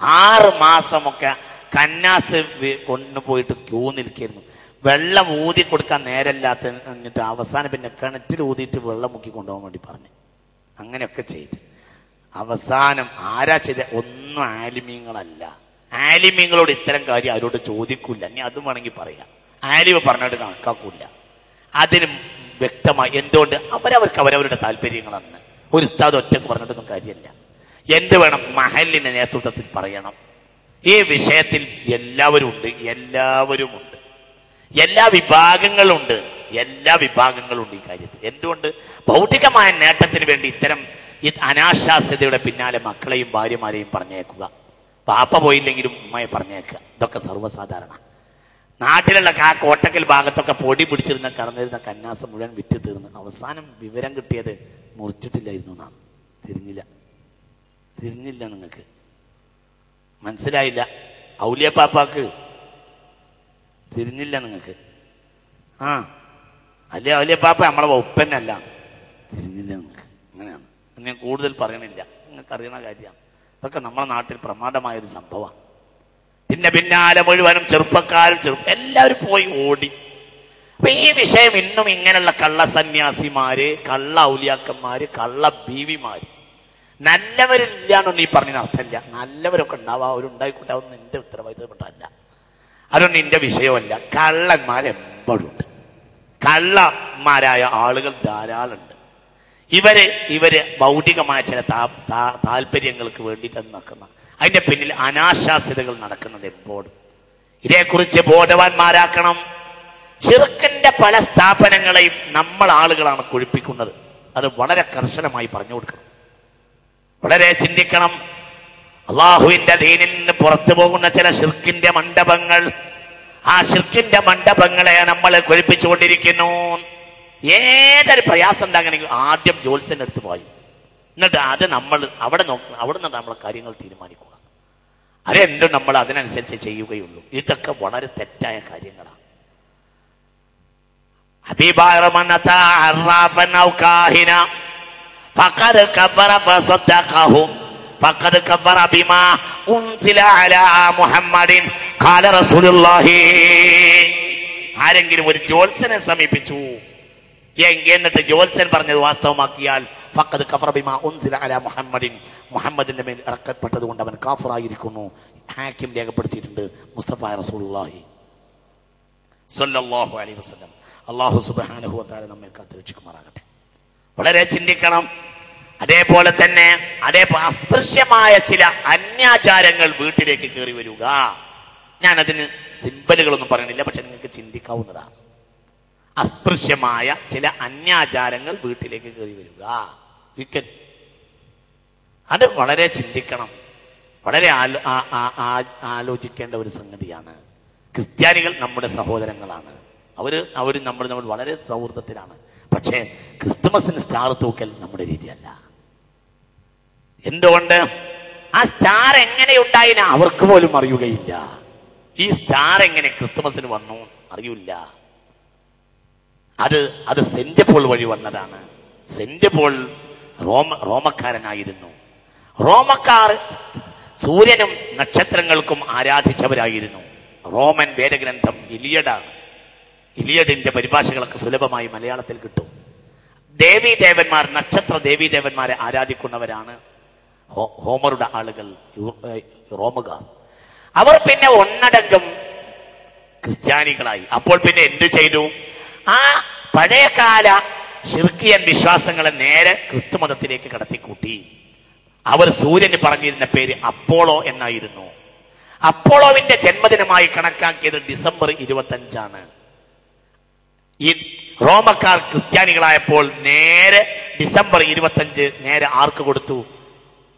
6 മാസമൊക്കെ കന്നാസ് കൊണ്ടുപോയിട്ട് ക്യൂ നിൽക്കായിരുന്നു. വെള്ളം ഊതി കൊടുക്കാൻ നേരമില്ലാത്ത എന്നിട്ട് അവസാനം പിന്നെ കിണറ്റിൽ ഊതിയിട്ട് വെള്ളം മുക്കി കൊണ്ടുപോകാൻ വേണ്ടി പറഞ്ഞു. അങ്ങനെയൊക്കെ ചെയ്ത് അവസാനം ആരാ ചെയ്ത? ഒന്നും ആലിമീങ്ങളല്ല. ആലിമീങ്ങളോട് ഇത്തരം കാര്യം അവരോട് ചോദിക്കൂല. ഇനി അതും വേണമെങ്കിൽ പറയാം, ആലിമ പറഞ്ഞിട്ട് കണക്കാക്കൂല. അതിന് വ്യക്തമായി എന്തുകൊണ്ട് അവരവർക്ക് അവരവരുടെ താല്പര്യങ്ങളാണ്. ഒരു ഉസ്താദ് ഒറ്റക്ക് പറഞ്ഞിട്ടൊന്നും കാര്യമില്ല. എന്ത് വേണം? മഹലിന്റെ നേതൃത്വത്തിൽ പറയണം. ഈ വിഷയത്തിൽ എല്ലാവരും ഉണ്ട്, എല്ലാവരുമുണ്ട്, എല്ലാ വിഭാഗങ്ങളുണ്ട്, എല്ലാ വിഭാഗങ്ങളുണ്ട് ഈ കാര്യത്തിൽ. എന്തുകൊണ്ട്? ഭൗതികമായ നേട്ടത്തിന് വേണ്ടി ഇത്തരം അനാശാസ്യതയുടെ പിന്നാലെ മക്കളെയും ഭാര്യമാരെയും പറഞ്ഞേക്കുക. പാപ്പ പോയില്ലെങ്കിലും ഉമ്മയെ പറഞ്ഞേക്കുക. ഇതൊക്കെ സർവ്വസാധാരണ. നാട്ടിലുള്ള കോട്ടക്കൽ ഭാഗത്തൊക്കെ പൊടി പിടിച്ചിരുന്ന കടന്നിരുന്ന കന്നാസം മുഴുവൻ വിറ്റ് തീർന്ന് അവസാനം വിവരം കിട്ടിയത് മുറിച്ചിട്ടില്ലായിരുന്നു എന്നാണ്. തിരിഞ്ഞില്ല. നിങ്ങൾക്ക് മനസ്സിലായില്ല? ഔലിയ പാപ്പാക്ക് തിരിഞ്ഞില്ല നിങ്ങൾക്ക്. അല്ലേ ഔലിയ പാപ്പ നമ്മളെ ഒപ്പന്നല്ല, തിരിഞ്ഞില്ല നിങ്ങൾക്ക്. അങ്ങനെയാണ്. ഞാൻ കൂടുതൽ പറയണില്ല, നിങ്ങൾക്ക് അറിയണ കാര്യമാണ്. ഇതൊക്കെ നമ്മുടെ നാട്ടിൽ പ്രമാദമായൊരു സംഭവമാണ്. ഇതിന്റെ പിന്നാലെ മുഴുവനും ചെറുപ്പക്കാരും എല്ലാവരും പോയി ഓടി. അപ്പൊ ഈ വിഷയം ഇന്നും ഇങ്ങനെയുള്ള കള്ള സന്യാസിമാര്, കള്ള ഔലിയാക്കന്മാര്, കള്ള ബീവിമാര്, നല്ലവരില്ലാന്നൊന്നും ഈ പറഞ്ഞതിന് അർത്ഥമില്ല. നല്ലവരൊക്കെ ഉണ്ടാവാം, അവരുണ്ടായിക്കൊണ്ടാവും, നിന്റെ ഉത്തരവാദിത്തപ്പെട്ടല്ല, അതൊന്നും നിന്റെ വിഷയമല്ല. കള്ളന്മാരെമ്പോഴുണ്ട്, കള്ളന്മാരായ ആളുകൾ ധാരാളമുണ്ട്. ഇവര് ഭൗതികമായ ചില താല്പര്യങ്ങൾക്ക് വേണ്ടിയിട്ട് നടക്കുന്ന, അതിന്റെ പിന്നിൽ അനാശാസ്യതകൾ നടക്കുന്നത് എപ്പോഴും. ഇതേക്കുറിച്ച് ബോധവാന്മാരാക്കണം. ശിർക്കിന്റെ പല സ്ഥാപനങ്ങളെയും നമ്മൾ ആളുകളാണ് കൊഴിപ്പിക്കുന്നത്. അത് വളരെ കർശനമായി പറഞ്ഞു കൊടുക്കണം, വളരെ ചിന്തിക്കണം. അള്ളാഹുവിന്റെ ദീനിൽ നിന്ന് പുറത്തു പോകുന്ന ചില ശിർക്കിന്റെ മണ്ഡപങ്ങൾ, ആ ശിർക്കിന്റെ മണ്ഡപങ്ങളെ നമ്മൾ കൊഴിപ്പിച്ചുകൊണ്ടിരിക്കുന്നു. ഏതൊരു പ്രയാസം ഉണ്ടാകണമെങ്കിൽ ആദ്യം ജോത്സ്യന്റെ അടുത്ത് പോയി, എന്നിട്ട് അത് നമ്മൾ അവിടെ നിന്ന് നമ്മൾ കാര്യങ്ങൾ തീരുമാനിക്കുക. അതെന്തും നമ്മൾ അതിനനുസരിച്ച് ചെയ്യുകയുള്ളൂ. ഇതൊക്കെ വളരെ തെറ്റായ കാര്യങ്ങളാണ്. ആരെങ്കിലും ഒരു ജോത്സ്യനെ സമീപിച്ചു എന്നിട്ട് ജോത്സ്യൻ പറഞ്ഞത് വാസ്തവമാക്കിയാൽ ഫഖദ് കഫറ ബിമാ ഉൻസില അലാ മുഹമ്മദിൻ, മുഹമ്മദിന്റെ മേൽ ഇറക്കപ്പെട്ടത് കൊണ്ട് അവൻ കാഫിറായിരിക്കുന്നു. ഹാക്കിം രേഖപ്പെടുത്തിയിട്ടുണ്ട്. മുസ്തഫ റസൂലുള്ളാഹി സ്വല്ലല്ലാഹു അലൈഹി വസല്ലം. അല്ലാഹു സുബ്ഹാനഹു വ തആല നമ്മെ കാത്തുരക്ഷിക്കുമാറാകട്ടെ. വളരെ ചിന്തിക്കണം. അതേപോലെ തന്നെ അസ്പൃശ്യമായ ചില അന്യാചാരങ്ങൾ വീട്ടിലേക്ക് കയറി വരിക. ഞാൻ അതിന് സിമ്പലുകളൊന്നും പറയണില്ല, പക്ഷെ നിങ്ങൾക്ക് ചിന്തിക്കാവുന്നതാണ്. അസ്പൃശ്യമായ ചില അന്യാചാരങ്ങൾ വീട്ടിലേക്ക് കയറി വരിക, അത് വളരെ ചിന്തിക്കണം, വളരെ ആലോചിക്കേണ്ട ഒരു സംഗതിയാണ്. ക്രിസ്ത്യാനികൾ നമ്മുടെ സഹോദരങ്ങളാണ്, അവർ നമ്മൾ വളരെ സൗഹൃദത്തിലാണ്. പക്ഷേ ക്രിസ്തുമസിന് സ്റ്റാർ തൂക്കൽ നമ്മുടെ രീതിയല്ല. എന്തുകൊണ്ട്? ആ സ്റ്റാർ എങ്ങനെയുണ്ടായിന് അവർക്ക് പോലും അറിയുകയില്ല. ഈ സ്റ്റാർ എങ്ങനെ ക്രിസ്തുമസിന് വന്നു അറിയില്ല. അത് സെന്റ് പോൾ വഴി വന്നതാണ്. Saint Paul റോമക്കാരനായിരുന്നു. റോമക്കാർ സൂര്യനും നക്ഷത്രങ്ങൾക്കും ആരാധിച്ചവരായിരുന്നു. റോമൻ വേദഗ്രന്ഥം ഇലിയഡാണ്. ഇലിയഡിന്റെ പരിഭാഷകളൊക്കെ സുലഭമായി മലയാളത്തിൽ കിട്ടും. ദേവീദേവന്മാർ, നക്ഷത്ര ദേവീദേവന്മാരെ ആരാധിക്കുന്നവരാണ് ഹോമറുടെ ആളുകൾ, റോമുകാർ. അവർ പിന്നെ ഒന്നടങ്കം ക്രിസ്ത്യാനികളായി. അപ്പോൾ പിന്നെ എന്ത് ചെയ്തു? ആ പഴയകാല ശിർക്കിയൻ വിശ്വാസങ്ങളെ നേരെ ക്രിസ്തു മതത്തിലേക്ക് കടത്തിക്കൂട്ടി. അവർ സൂര്യന് പറഞ്ഞിരുന്ന പേര് അപ്പോളോ എന്നായിരുന്നു. അപ്പോളോവിന്റെ ജന്മദിനമായി കണക്കാക്കിയത് ഡിസംബർ 25. ഈ റോമക്കാർ ക്രിസ്ത്യാനികളായപ്പോൾ നേരെ ഡിസംബർ 25 നേരെ ആർക്ക് കൊടുത്തു?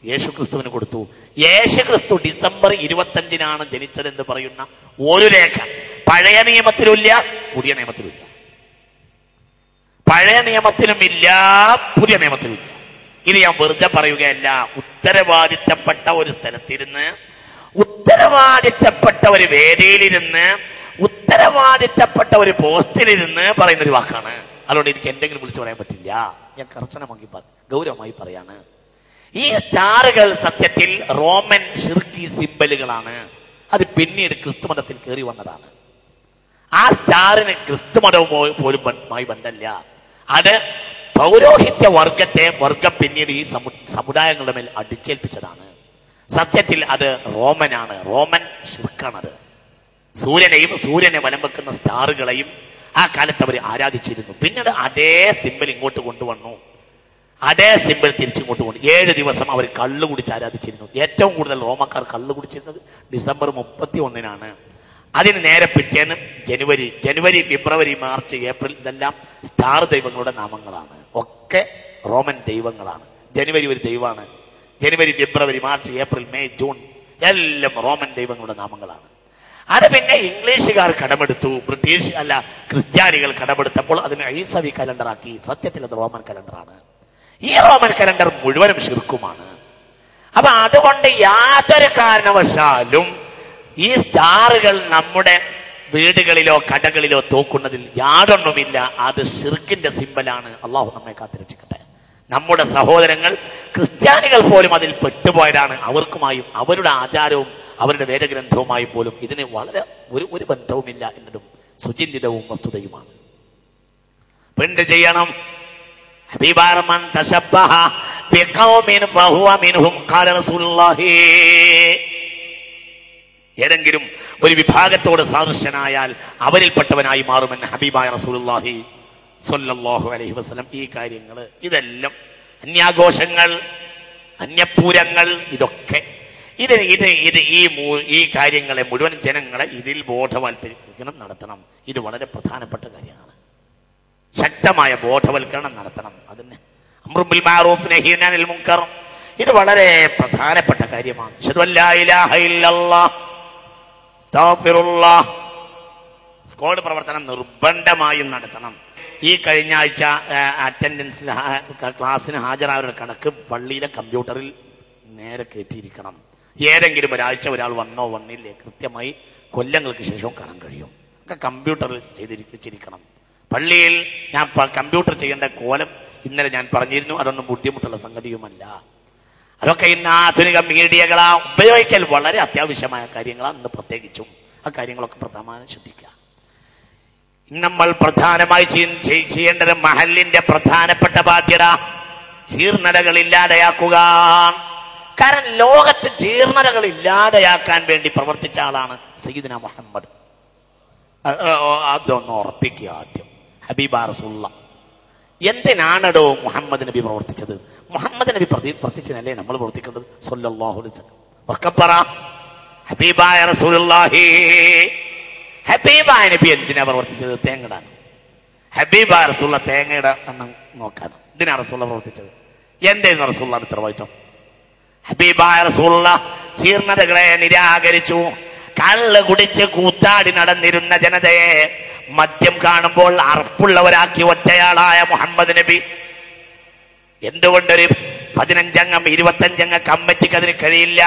യേശു ക്രിസ്തുവിന് കൊടുത്തു. യേശു ക്രിസ്തു ഡിസംബർ 25 ജനിച്ചതെന്ന് പറയുന്ന ഒരു രേഖ പഴയ നിയമത്തിലുമില്ല, പുതിയ നിയമത്തിലുമില്ല. പഴയ നിയമത്തിലുമില്ല, പുതിയ നിയമത്തിലുമില്ല. ഇത് ഞാൻ വെറുതെ പറയുകയല്ല. ഉത്തരവാദിത്തപ്പെട്ട ഒരു സ്ഥലത്തിരുന്ന്, ഉത്തരവാദിത്തപ്പെട്ട ഒരു വേദിയിലിരുന്ന്, ഉത്തരവാദിത്തപ്പെട്ട ഒരു പോസ്റ്റിലിരുന്ന് പറയുന്നൊരു വാക്കാണ്. അതുകൊണ്ട് എനിക്ക് എന്തെങ്കിലും വിളിച്ചു പറയാൻ പറ്റില്ല. ഞാൻ കർശനമാക്കി ഗൗരവമായി പറയാണ്. ഈ സ്റ്റാറുകൾ സത്യത്തിൽ റോമൻ ഷിർക്കി സിംബലുകളാണ്. അത് പിന്നീട് ക്രിസ്തുമതത്തിൽ കയറി വന്നതാണ്. ആ സ്റ്റാറിന് ക്രിസ്തുമതവും പോലും ബന്ധമില്ല. അത് പൗരോഹിത്യ വർഗം പിന്നീട് ഈ സമുദായങ്ങളുടെ മേൽ അടിച്ചേൽപ്പിച്ചതാണ്. സത്യത്തിൽ അത് റോമനാണ്, റോമൻ ഷിർക്കാണത്. സൂര്യനെ വലം വെക്കുന്ന സ്റ്റാറുകളെയും ആ കാലത്ത് അവർ ആരാധിച്ചിരുന്നു. പിന്നീട് അതേ സിംബൽ ഇങ്ങോട്ട് കൊണ്ടുവന്നു, അതേ സിംബൽ തിരിച്ചിങ്ങോട്ട് കൊണ്ടു. 7 ദിവസം അവർ കള്ളു കുടിച്ച് ആരാധിച്ചിരുന്നു. ഏറ്റവും കൂടുതൽ റോമക്കാർ കള്ളു കുടിച്ചിരുന്നത് ഡിസംബർ 31 അതിന് നേരെ പിറ്റേന്ന് ജനുവരി ഫെബ്രുവരി മാർച്ച് ഏപ്രിൽ ഇതെല്ലാം സ്റ്റാർ ദൈവങ്ങളുടെ നാമങ്ങളാണ്. ഒക്കെ റോമൻ ദൈവങ്ങളാണ്. ജനുവരി ഒരു ദൈവമാണ്. ജനുവരി ഫെബ്രുവരി മാർച്ച് ഏപ്രിൽ മെയ് ജൂൺ എല്ലാം റോമൻ ദൈവങ്ങളുടെ നാമങ്ങളാണ്. അത് പിന്നെ ഇംഗ്ലീഷുകാർ കടമെടുത്തു, ക്രിസ്ത്യാനികൾ കടമെടുത്തപ്പോൾ അതിന് ഈസവി കലണ്ടറാക്കി. സത്യത്തിൽ അത് റോമൻ കലണ്ടറാണ്. ഈ റോമൻ കലണ്ടർ മുഴുവനും ശിർക്കുമാണ്. അപ്പൊ അതുകൊണ്ട് യാതൊരു കാരണവശാലും ഈ സ്റ്റാറുകൾ നമ്മുടെ വീടുകളിലോ കടകളിലോ തൂക്കുന്നതിൽ യാതൊന്നുമില്ല. അത് ശിർക്കിന്റെ സിംബലാണ്. അള്ളാഹു നമ്മെ കാത്തിരക്ഷിക്കട്ടെ. നമ്മുടെ സഹോദരങ്ങൾ ക്രിസ്ത്യാനികൾ പോലും അതിൽ പെട്ടുപോയതാണ്. അവർക്കുമായും അവരുടെ ആചാരവും അവരുടെ വേദഗ്രന്ഥവുമായും പോലും ഇതിന് വളരെ ഒരു ബന്ധവുമില്ല എന്നതും സുചിന്തിതവും വസ്തുതയുമാണ്. എന്ത് ചെയ്യണം? ഹബീബാർമൻ തശബ്ബഹ ബിഖൗമിൻ ഫഹുവ മിൻഹും ഖാല റസൂലുള്ളാഹി. ഏതെങ്കിലും ഒരു വിഭാഗത്തോട് സാദൃശ്യനായാൽ അവരിൽപ്പെട്ടവനായി മാറുമെന്ന് ഹബീബായ റസൂലുള്ളാഹി സ്വല്ലല്ലാഹു അലൈഹി വസല്ലം. ഈ കാര്യങ്ങൾ ഇതെല്ലാം അന്യാഘോഷങ്ങൾ, അന്യപൂരങ്ങൾ, ഇതൊക്കെ ഈ കാര്യങ്ങളെ മുഴുവൻ ജനങ്ങളെ ഇതിൽ ബോധവൽക്കരിക്കണം, നടത്തണം. ഇത് വളരെ പ്രധാനപ്പെട്ട കാര്യമാണ്. ശക്തമായ ബോധവൽക്കരണം നടത്തണം. അതിന് അംറു ബിൽ മഅറൂഫ് നഹ്യു അനിൽ മുൻകർ, ഇത് വളരെ പ്രധാനപ്പെട്ട കാര്യമാണ്. അശ്ഹദു അല്ലാ ഇലാഹ ഇല്ലല്ലാഹ് അസ്തഗ്ഫിറുല്ലാഹ്. സ്ക്വാഡ് പ്രവർത്തനം നിർബന്ധമായും നടത്തണം. ഈ കഴിഞ്ഞ ആഴ്ച അറ്റൻഡൻസിൽ ക്ലാസ്സിന് ഹാജരായവരുടെ കണക്ക് പള്ളിയിലെ കമ്പ്യൂട്ടറിൽ നേരെ കയറ്റിയിരിക്കണം. ഏതെങ്കിലും ഒരാഴ്ച ഒരാൾ വന്നോ വന്നില്ലേ കൃത്യമായി കൊല്ലങ്ങൾക്ക് ശേഷവും കാണാൻ കഴിയും. ഒക്കെ കമ്പ്യൂട്ടറിൽ ചെയ്തിരിക്കണം. പള്ളിയിൽ ഞാൻ കമ്പ്യൂട്ടർ ചെയ്യേണ്ട കോലം ഇന്നലെ ഞാൻ പറഞ്ഞിരുന്നു. അതൊന്നും ബുദ്ധിമുട്ടുള്ള സംഗതിയുമല്ല. അതൊക്കെ ഇന്ന് ആധുനിക മീഡിയകളാ ഉപയോഗിക്കൽ വളരെ അത്യാവശ്യമായ കാര്യങ്ങളാണ്. ഇന്ന് പ്രത്യേകിച്ചും ആ കാര്യങ്ങളൊക്കെ പ്രധാനമായും ശ്രദ്ധിക്കുക. നമ്മൾ പ്രധാനമായി ചെയ്യേണ്ടത് മഹല്ലിന്റെ പ്രധാനപ്പെട്ട ബാധ്യത ജീർണതകൾ ഇല്ലാതെയാക്കുക. കാരണം ലോകത്ത് ജീർണതകൾ ഇല്ലാതെയാക്കാൻ വേണ്ടി പ്രവർത്തിച്ച ആളാണ് സയ്യിദുന മുഹമ്മദ്. അതൊന്ന് ഉറപ്പിക്കുക ആദ്യം. ഹബീബാ റസൂലുള്ളാഹ് എന്തിനാണോ മുഹമ്മദ് നബി പ്രവർത്തിച്ചത്? മുഹമ്മദ് നബി പ്രവർത്തിച്ചതല്ലേ നമ്മൾ പ്രവർത്തിക്കേണ്ടത്? സ്വല്ലല്ലാഹു അലൈഹി വസല്ലം. വക്കബറ ഹബീബായ റസൂലുള്ളാഹി. ഹബീബായ നബി എന്തിനാ പ്രവർത്തിച്ചത്? തേങ്ങടാൻ. ഹബീബായ റസൂലുള്ളാഹ് തേങ്ങയുടെ എണ്ണം നോക്കാനും. എന്തിനാ റസൂലുള്ളാഹ് പ്രവർത്തിച്ചത്? എന്തായിരുന്നു റസൂലുള്ളാഹിന്റെ ഉത്തരവാദിത്വം? ഹബീബായ റസൂലുള്ളാഹ് ജീർണതകളെ നിരാകരിച്ചു. കള്ള് കുടിച്ച് കൂത്താടി നടന്നിരുന്ന ജനതയെ മദ്യം കാണുമ്പോൾ അർപ്പുള്ളവരാക്കി ഒറ്റയാളായ മുഹമ്മദ് നബി എന്തുകൊണ്ടൊരു 15 അംഗം 25 അംഗ കമ്മിറ്റിക്ക് അതിന് കഴിയില്ല?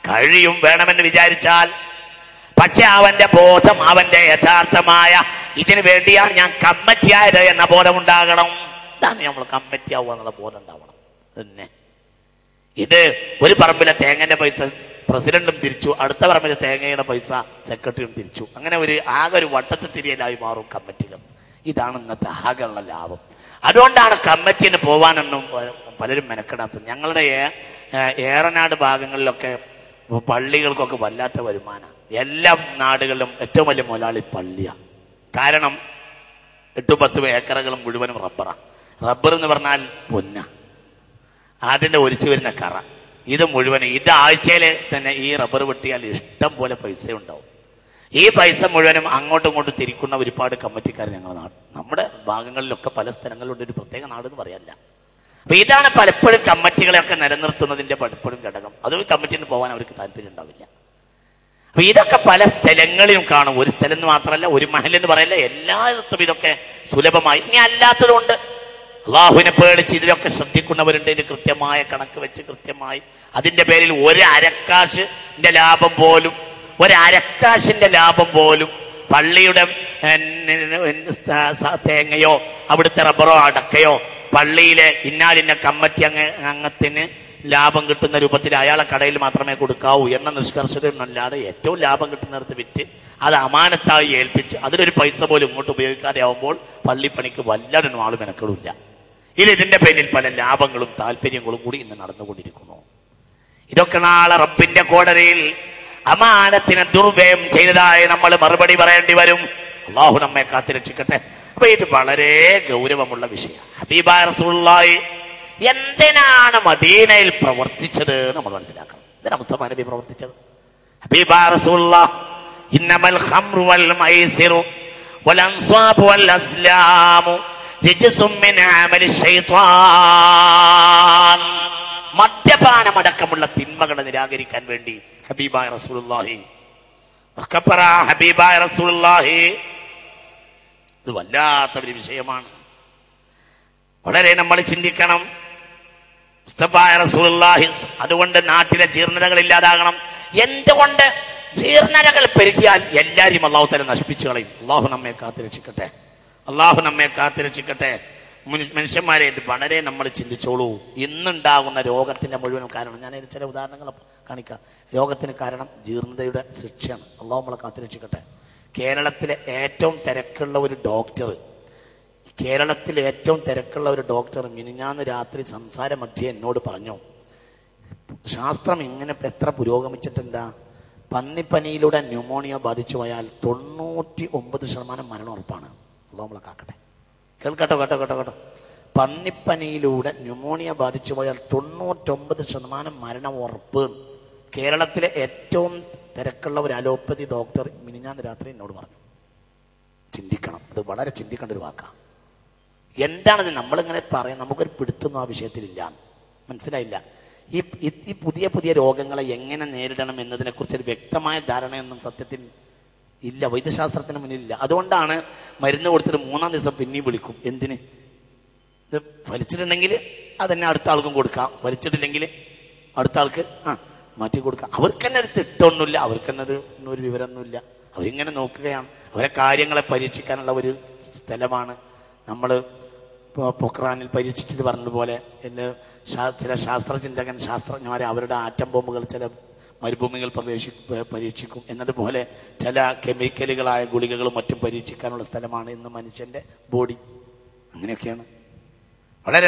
കഴിയും, വേണമെന്ന് വിചാരിച്ചാൽ. പക്ഷെ അവന്റെ ബോധം, അവന്റെ യഥാർത്ഥമായ ഇതിനു വേണ്ടിയാണ് ഞാൻ കമ്മിറ്റിയായത് എന്ന ബോധം ഉണ്ടാകണം. ഇതാണ് നമ്മൾ കമ്മിറ്റി ആവുക എന്നുള്ള ബോധം ഉണ്ടാവണം. തന്നെ ഇത് ഒരു പറമ്പിലെ തേങ്ങന്റെ പൈസ പ്രസിഡന്റും തിരിച്ചു, അടുത്ത പറമ്പിലെ തേങ്ങയുടെ പൈസ സെക്രട്ടറിയും തിരിച്ചു. അങ്ങനെ ആകെ ഒരു വട്ടത്തിൽ തിരിയലായി മാറും കമ്മിറ്റികൾ. ഇതാണ് ഇന്നത്തെ ആകെയുള്ള ലാഭം. അതുകൊണ്ടാണ് കമ്മിറ്റിന് പോവാനൊന്നും പലരും മെനക്കെടാത്തത്. ഞങ്ങളുടെ ഏറനാട് ഭാഗങ്ങളിലൊക്കെ പള്ളികൾക്കൊക്കെ വല്ലാത്ത വരുമാനമാണ്. എല്ലാ നാടുകളിലും ഏറ്റവും വലിയ മുതലാളി പള്ളിയാണ്. കാരണം 8-10 ഏക്കറുകളും മുഴുവനും റബ്ബറാണ്. റബ്ബർ എന്ന് പറഞ്ഞാൽ പൊന്ന, അതിൻ്റെ ഒലിച്ചു വരുന്ന കറ, ഇത് മുഴുവൻ ഇത് ആഴ്ചയിൽ തന്നെ ഈ റബ്ബർ വെട്ടിയാൽ ഇഷ്ടം പോലെ പൈസ ഉണ്ടാവും. ഈ പൈസ മുഴുവനും അങ്ങോട്ടും ഇങ്ങോട്ടും തിരിക്കുന്ന ഒരുപാട് കമ്മിറ്റിക്കാർ ഞങ്ങളുടെ നാട്, നമ്മുടെ ഭാഗങ്ങളിലൊക്കെ പല സ്ഥലങ്ങളിലുണ്ട്. ഒരു പ്രത്യേക നാട് എന്ന് പറയാല്ല. അപ്പൊ ഇതാണ് പലപ്പോഴും കമ്മിറ്റികളെയൊക്കെ നിലനിർത്തുന്നതിന്റെ പലപ്പോഴും ഘടകം. അതും കമ്മിറ്റിയിൽ നിന്ന് പോകാൻ അവർക്ക് താല്പര്യം ഉണ്ടാവില്ല. അപ്പൊ ഇതൊക്കെ പല സ്ഥലങ്ങളിലും കാണും. ഒരു സ്ഥലം എന്ന് മാത്രമല്ല, ഒരു മഹൽ എന്ന് പറയല്ല, എല്ലായിടത്തും ഇതൊക്കെ സുലഭമായി. ഇനി അല്ലാത്തതുകൊണ്ട് അള്ളാഹുവിനെ പേടിച്ച് ഇതിലൊക്കെ ശ്രദ്ധിക്കുന്നവരുണ്ട്. ഇതിന് കൃത്യമായ കണക്ക് വെച്ച് കൃത്യമായി അതിന്റെ പേരിൽ ഒരു അരക്കാശിന്റെ ലാഭം പോലും പള്ളിയുടെ തേങ്ങയോ അവിടുത്തെ റബ്ബറോ അടക്കയോ പള്ളിയിലെ ഇന്നാലിന്ന കമ്മിറ്റി അംഗത്തിന് ലാഭം കിട്ടുന്ന രൂപത്തിൽ അയാളെ കടയിൽ മാത്രമേ കൊടുക്കാവൂ എന്ന നിഷ്കർഷതയൊന്നല്ലാതെ ഏറ്റവും ലാഭം കിട്ടുന്നിടത്ത് വിറ്റ് അത് അമാനത്തായി ഏൽപ്പിച്ച് അതിലൊരു പൈസ പോലും ഇങ്ങോട്ട് ഉപയോഗിക്കാതെ ആവുമ്പോൾ പള്ളിപ്പണിക്ക് വല്ലൊരു ആളും മെനക്കെടില്ല. ഇതിന്റെ പേരിൽ പല ലാഭങ്ങളും താല്പര്യങ്ങളും കൂടി ഇന്ന് നടന്നുകൊണ്ടിരിക്കുന്നു. ഇതൊക്കെ നാളെ റബ്ബിന്റെ കോടതിയിൽ അമാനത്തിനെ ദുർവ്യയം ചെയ്തതായി നമ്മൾ മറുപടി പറയേണ്ടി വരും. അള്ളാഹു നമ്മെ കാത്തിരക്ഷിക്കട്ടെ. അപ്പൊ ഇത് വളരെ ഗൗരവമുള്ള വിഷയം. ഹബീബായ റസൂലുള്ളാഹി എന്തിനാണ് മദീനയിൽ പ്രവർത്തിച്ചത് നമ്മൾ മനസ്സിലാക്കണം. എന്തിനാ മുസ്തഫ നബി പ്രവർത്തിച്ചത്? ഹബീബായ റസൂലുള്ളാഹി ഇന്നമൽ ഖംറു വൽ മൈസിറു വൽ അൻസാബു വൽ അസ്ലാമു റിജ്സും മിൻ അമലി ശൈത്വാൻ. മദ്യപാനമടക്കമുള്ള തിന്മകളെ നിരാകരിക്കാൻ വേണ്ടി ഹബീബായ റസൂലുള്ളാഹി ഇത് വല്ലാത്തൊരു വിഷയമാണ്. വളരെ നമ്മൾ ചിന്തിക്കണം. മുസ്തഫായ റസൂലുള്ളാഹി അതുകൊണ്ട് നാട്ടിലെ ജീർണതകൾ ഇല്ലാതാകണം. എന്തുകൊണ്ട്? ജീർണതകൾ പെരുകിയാൽ എല്ലാവരും അല്ലാഹു തആല നശിപ്പിച്ചു കളയും. അല്ലാഹു നമ്മെ കാത്തിരക്ഷിക്കട്ടെ. മനുഷ്യന്മാരെ ഇത് വളരെ നമ്മൾ ചിന്തിച്ചോളൂ. ഇന്നുണ്ടാകുന്ന രോഗത്തിന്റെ മുഴുവൻ കാരണം, ഞാൻ ചില ഉദാഹരണങ്ങൾ കാണിക്കാം. രോഗത്തിന് കാരണം ജീർണതയുടെ ശിക്ഷയാണ്. അല്ലാഹു നമ്മളെ കാത്തിരക്ഷിക്കട്ടെ. കേരളത്തിലെ ഏറ്റവും തിരക്കുള്ള ഒരു ഡോക്ടർ മിനിഞ്ഞാന്ന് രാത്രി സംസാര മധ്യേ എന്നോട് പറഞ്ഞു, ശാസ്ത്രം ഇങ്ങനെ എത്ര പുരോഗമിച്ചിട്ടില്ല, പന്നിപ്പനിയിലൂടെ ന്യൂമോണിയ ബാധിച്ചു പോയാൽ 99% മരണം ഉറപ്പാണ്. അല്ലാഹു നമ്മളെ കാക്കട്ടെ. കേട്ടോ. പന്നിപ്പനിയിലൂടെ ന്യൂമോണിയ ബാധിച്ചു പോയാൽ 99% മരണം ഉറപ്പ്. കേരളത്തിലെ ഏറ്റവും തിരക്കുള്ള ഒരു അലോപ്പതി ഡോക്ടർ മിനിഞ്ഞാന്ന് രാത്രി എന്നോട് പറഞ്ഞു. ചിന്തിക്കണം, അത് വളരെ ചിന്തിക്കേണ്ട ഒരു വാക്കാണ്. എന്താണെന്ന് നമ്മളിങ്ങനെ പറയാം, നമുക്കൊരു പിടുത്തൊന്നും ആ വിഷയത്തിലില്ല. മനസ്സിലായില്ല. ഈ പുതിയ രോഗങ്ങളെ എങ്ങനെ നേരിടണം എന്നതിനെ കുറിച്ച് ഒരു വ്യക്തമായ ധാരണയൊന്നും സത്യത്തിൽ ഇല്ല, വൈദ്യശാസ്ത്രത്തിന് മുന്നിലില്ല. അതുകൊണ്ടാണ് മരുന്ന് കൊടുത്തിട്ട് 3-ാം ദിവസം പിന്നെയും വിളിക്കും. എന്തിന്? ഇത് വലിച്ചിട്ടുണ്ടെങ്കിൽ അതന്നെ അടുത്ത ആൾക്കും കൊടുക്കാം, വലിച്ചിട്ടില്ലെങ്കിൽ അടുത്ത ആൾക്ക് മാറ്റി കൊടുക്കാം. അവർക്ക് തന്നെ ഒരു തിട്ടൊന്നുമില്ല, അവർക്ക് തന്നെ ഒരു വിവരമൊന്നുമില്ല. അവരിങ്ങനെ നോക്കുകയാണ്. അവരെ കാര്യങ്ങളെ പരീക്ഷിക്കാനുള്ള ഒരു സ്ഥലമാണ്. നമ്മൾ പൊക്രാനിൽ പരീക്ഷിച്ചിട്ട് പറഞ്ഞതുപോലെ ചില ശാസ്ത്രജ്ഞന്മാരെ അവരുടെ ആറ്റം ബോംബുകൾ ചില മരുഭൂമികൾ പരീക്ഷിക്കും എന്നതുപോലെ ചില കെമിക്കലുകളായ ഗുളികകളും മറ്റും പരീക്ഷിക്കാനുള്ള സ്ഥലമാണ് ഇന്ന് മനുഷ്യന്റെ ബോഡി. അങ്ങനെയൊക്കെയാണ്. വളരെ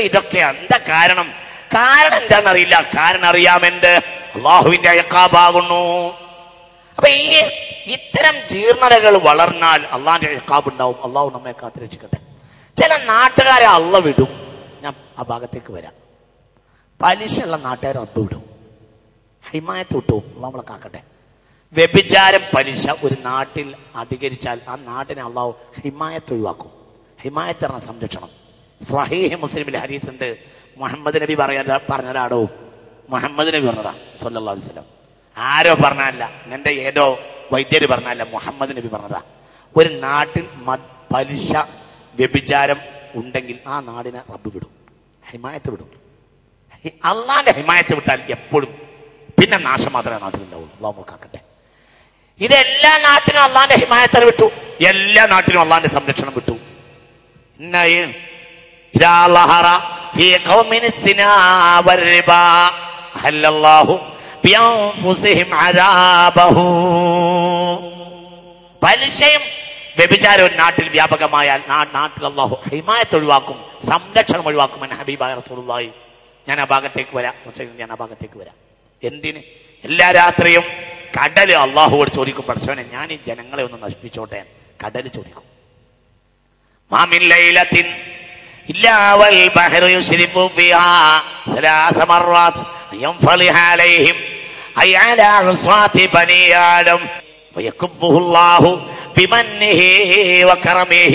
ഇതൊക്കെയാണ്. എന്താ കാരണം എന്താണെന്നറിയില്ല. കാരണം അറിയാമെന്ത്? അള്ളാഹുവിന്റെ ഇഖാബാകുന്നു. അപ്പൊ ഇത്തരം ജീർണതകൾ വളർന്നാൽ അള്ളാഹിന്റെ ഇഖാബ് ഉണ്ടാവും. അള്ളാഹു നമ്മെ കാത്തിരക്ഷിക്കട്ടെ. ചില നാട്ടുകാരെ അള്ള വിടും. ഞാൻ ആ ഭാഗത്തേക്ക് വരാം. പലിശയുള്ള നാട്ടുകാരെ റബ്ബ് വിടും, ഹിമായത്ത് വിട്ടു. നമ്മളെ കാക്കട്ടെ. വ്യഭിചാരം, പലിശ ഒരു നാട്ടിൽ അധികരിച്ചാൽ ആ നാട്ടിനെ അള്ളാഹു ഹിമായത്ത് ഒഴിവാക്കും. ഹിമായത്ത് പറഞ്ഞ സംരക്ഷണം. സ്വഹീഹ് മുസ്ലിമിൽ ഹദീസുണ്ട്. മുഹമ്മദ് നബി പറഞ്ഞതാടോ, മുഹമ്മദ് നബി പറഞ്ഞതാ സല്ലല്ലാഹു അലൈഹി വസല്ലം. ആരോ പറഞ്ഞല്ല, എന്റെ ഏതോ വൈദ്യര് പറഞ്ഞല്ല, മുഹമ്മദ് നബി പറഞ്ഞതാ. ഒരു നാട്ടിൽ പലിശ വ്യഭിചാരം ഉണ്ടെങ്കിൽ ആ നാടിനെ റബ്ബ് വിടും, ഹിമായത്ത് വിടും. അള്ളാന്റെ ഹിമായത്ത് വിട്ടാൽ എപ്പോഴും പിന്നെ നാശം മാത്രമേ നാട്ടിലുണ്ടാവുള്ളൂ. അള്ളാഹു കാക്കട്ടെ. ഇതെല്ലാ നാട്ടിനും അള്ളാന്റെ ഹിമായത്ത് വിട്ടു, എല്ലാ നാട്ടിനും അള്ളാന്റെ സംരക്ഷണം വിട്ടു. പലിശയും വ്യഭിചാരവും നാട്ടിൽ വ്യാപകമായാൽ നാട്ടിൽ അള്ളാഹു ഹിമായത്ത് ഒഴിവാക്കും, സംരക്ഷണം ഒഴിവാക്കുമെന്ന് ഹബീബായ റസൂലുള്ളാഹി. ഞാൻ ആ ഭാഗത്തേക്ക് വരാം. എന്തിന്? എല്ലാ രാത്രിയും കടല് അള്ളാഹുവോട് ചോദിക്കും, പഠിച്ചവനെ ഞാൻ ഈ ജനങ്ങളെ ഒന്ന് നശിപ്പിച്ചോട്ടെ. കടല് ചോദിക്കും. മാമിൻ ലൈലത്തിൻ ഇല്ലാ വൽ ബഹറു യുശ്രിഫു ഫിഹാ ثلاث مرات ينفلح عليهم أي على عصاة بني آدم فيكبه الله بمنه وكرمه.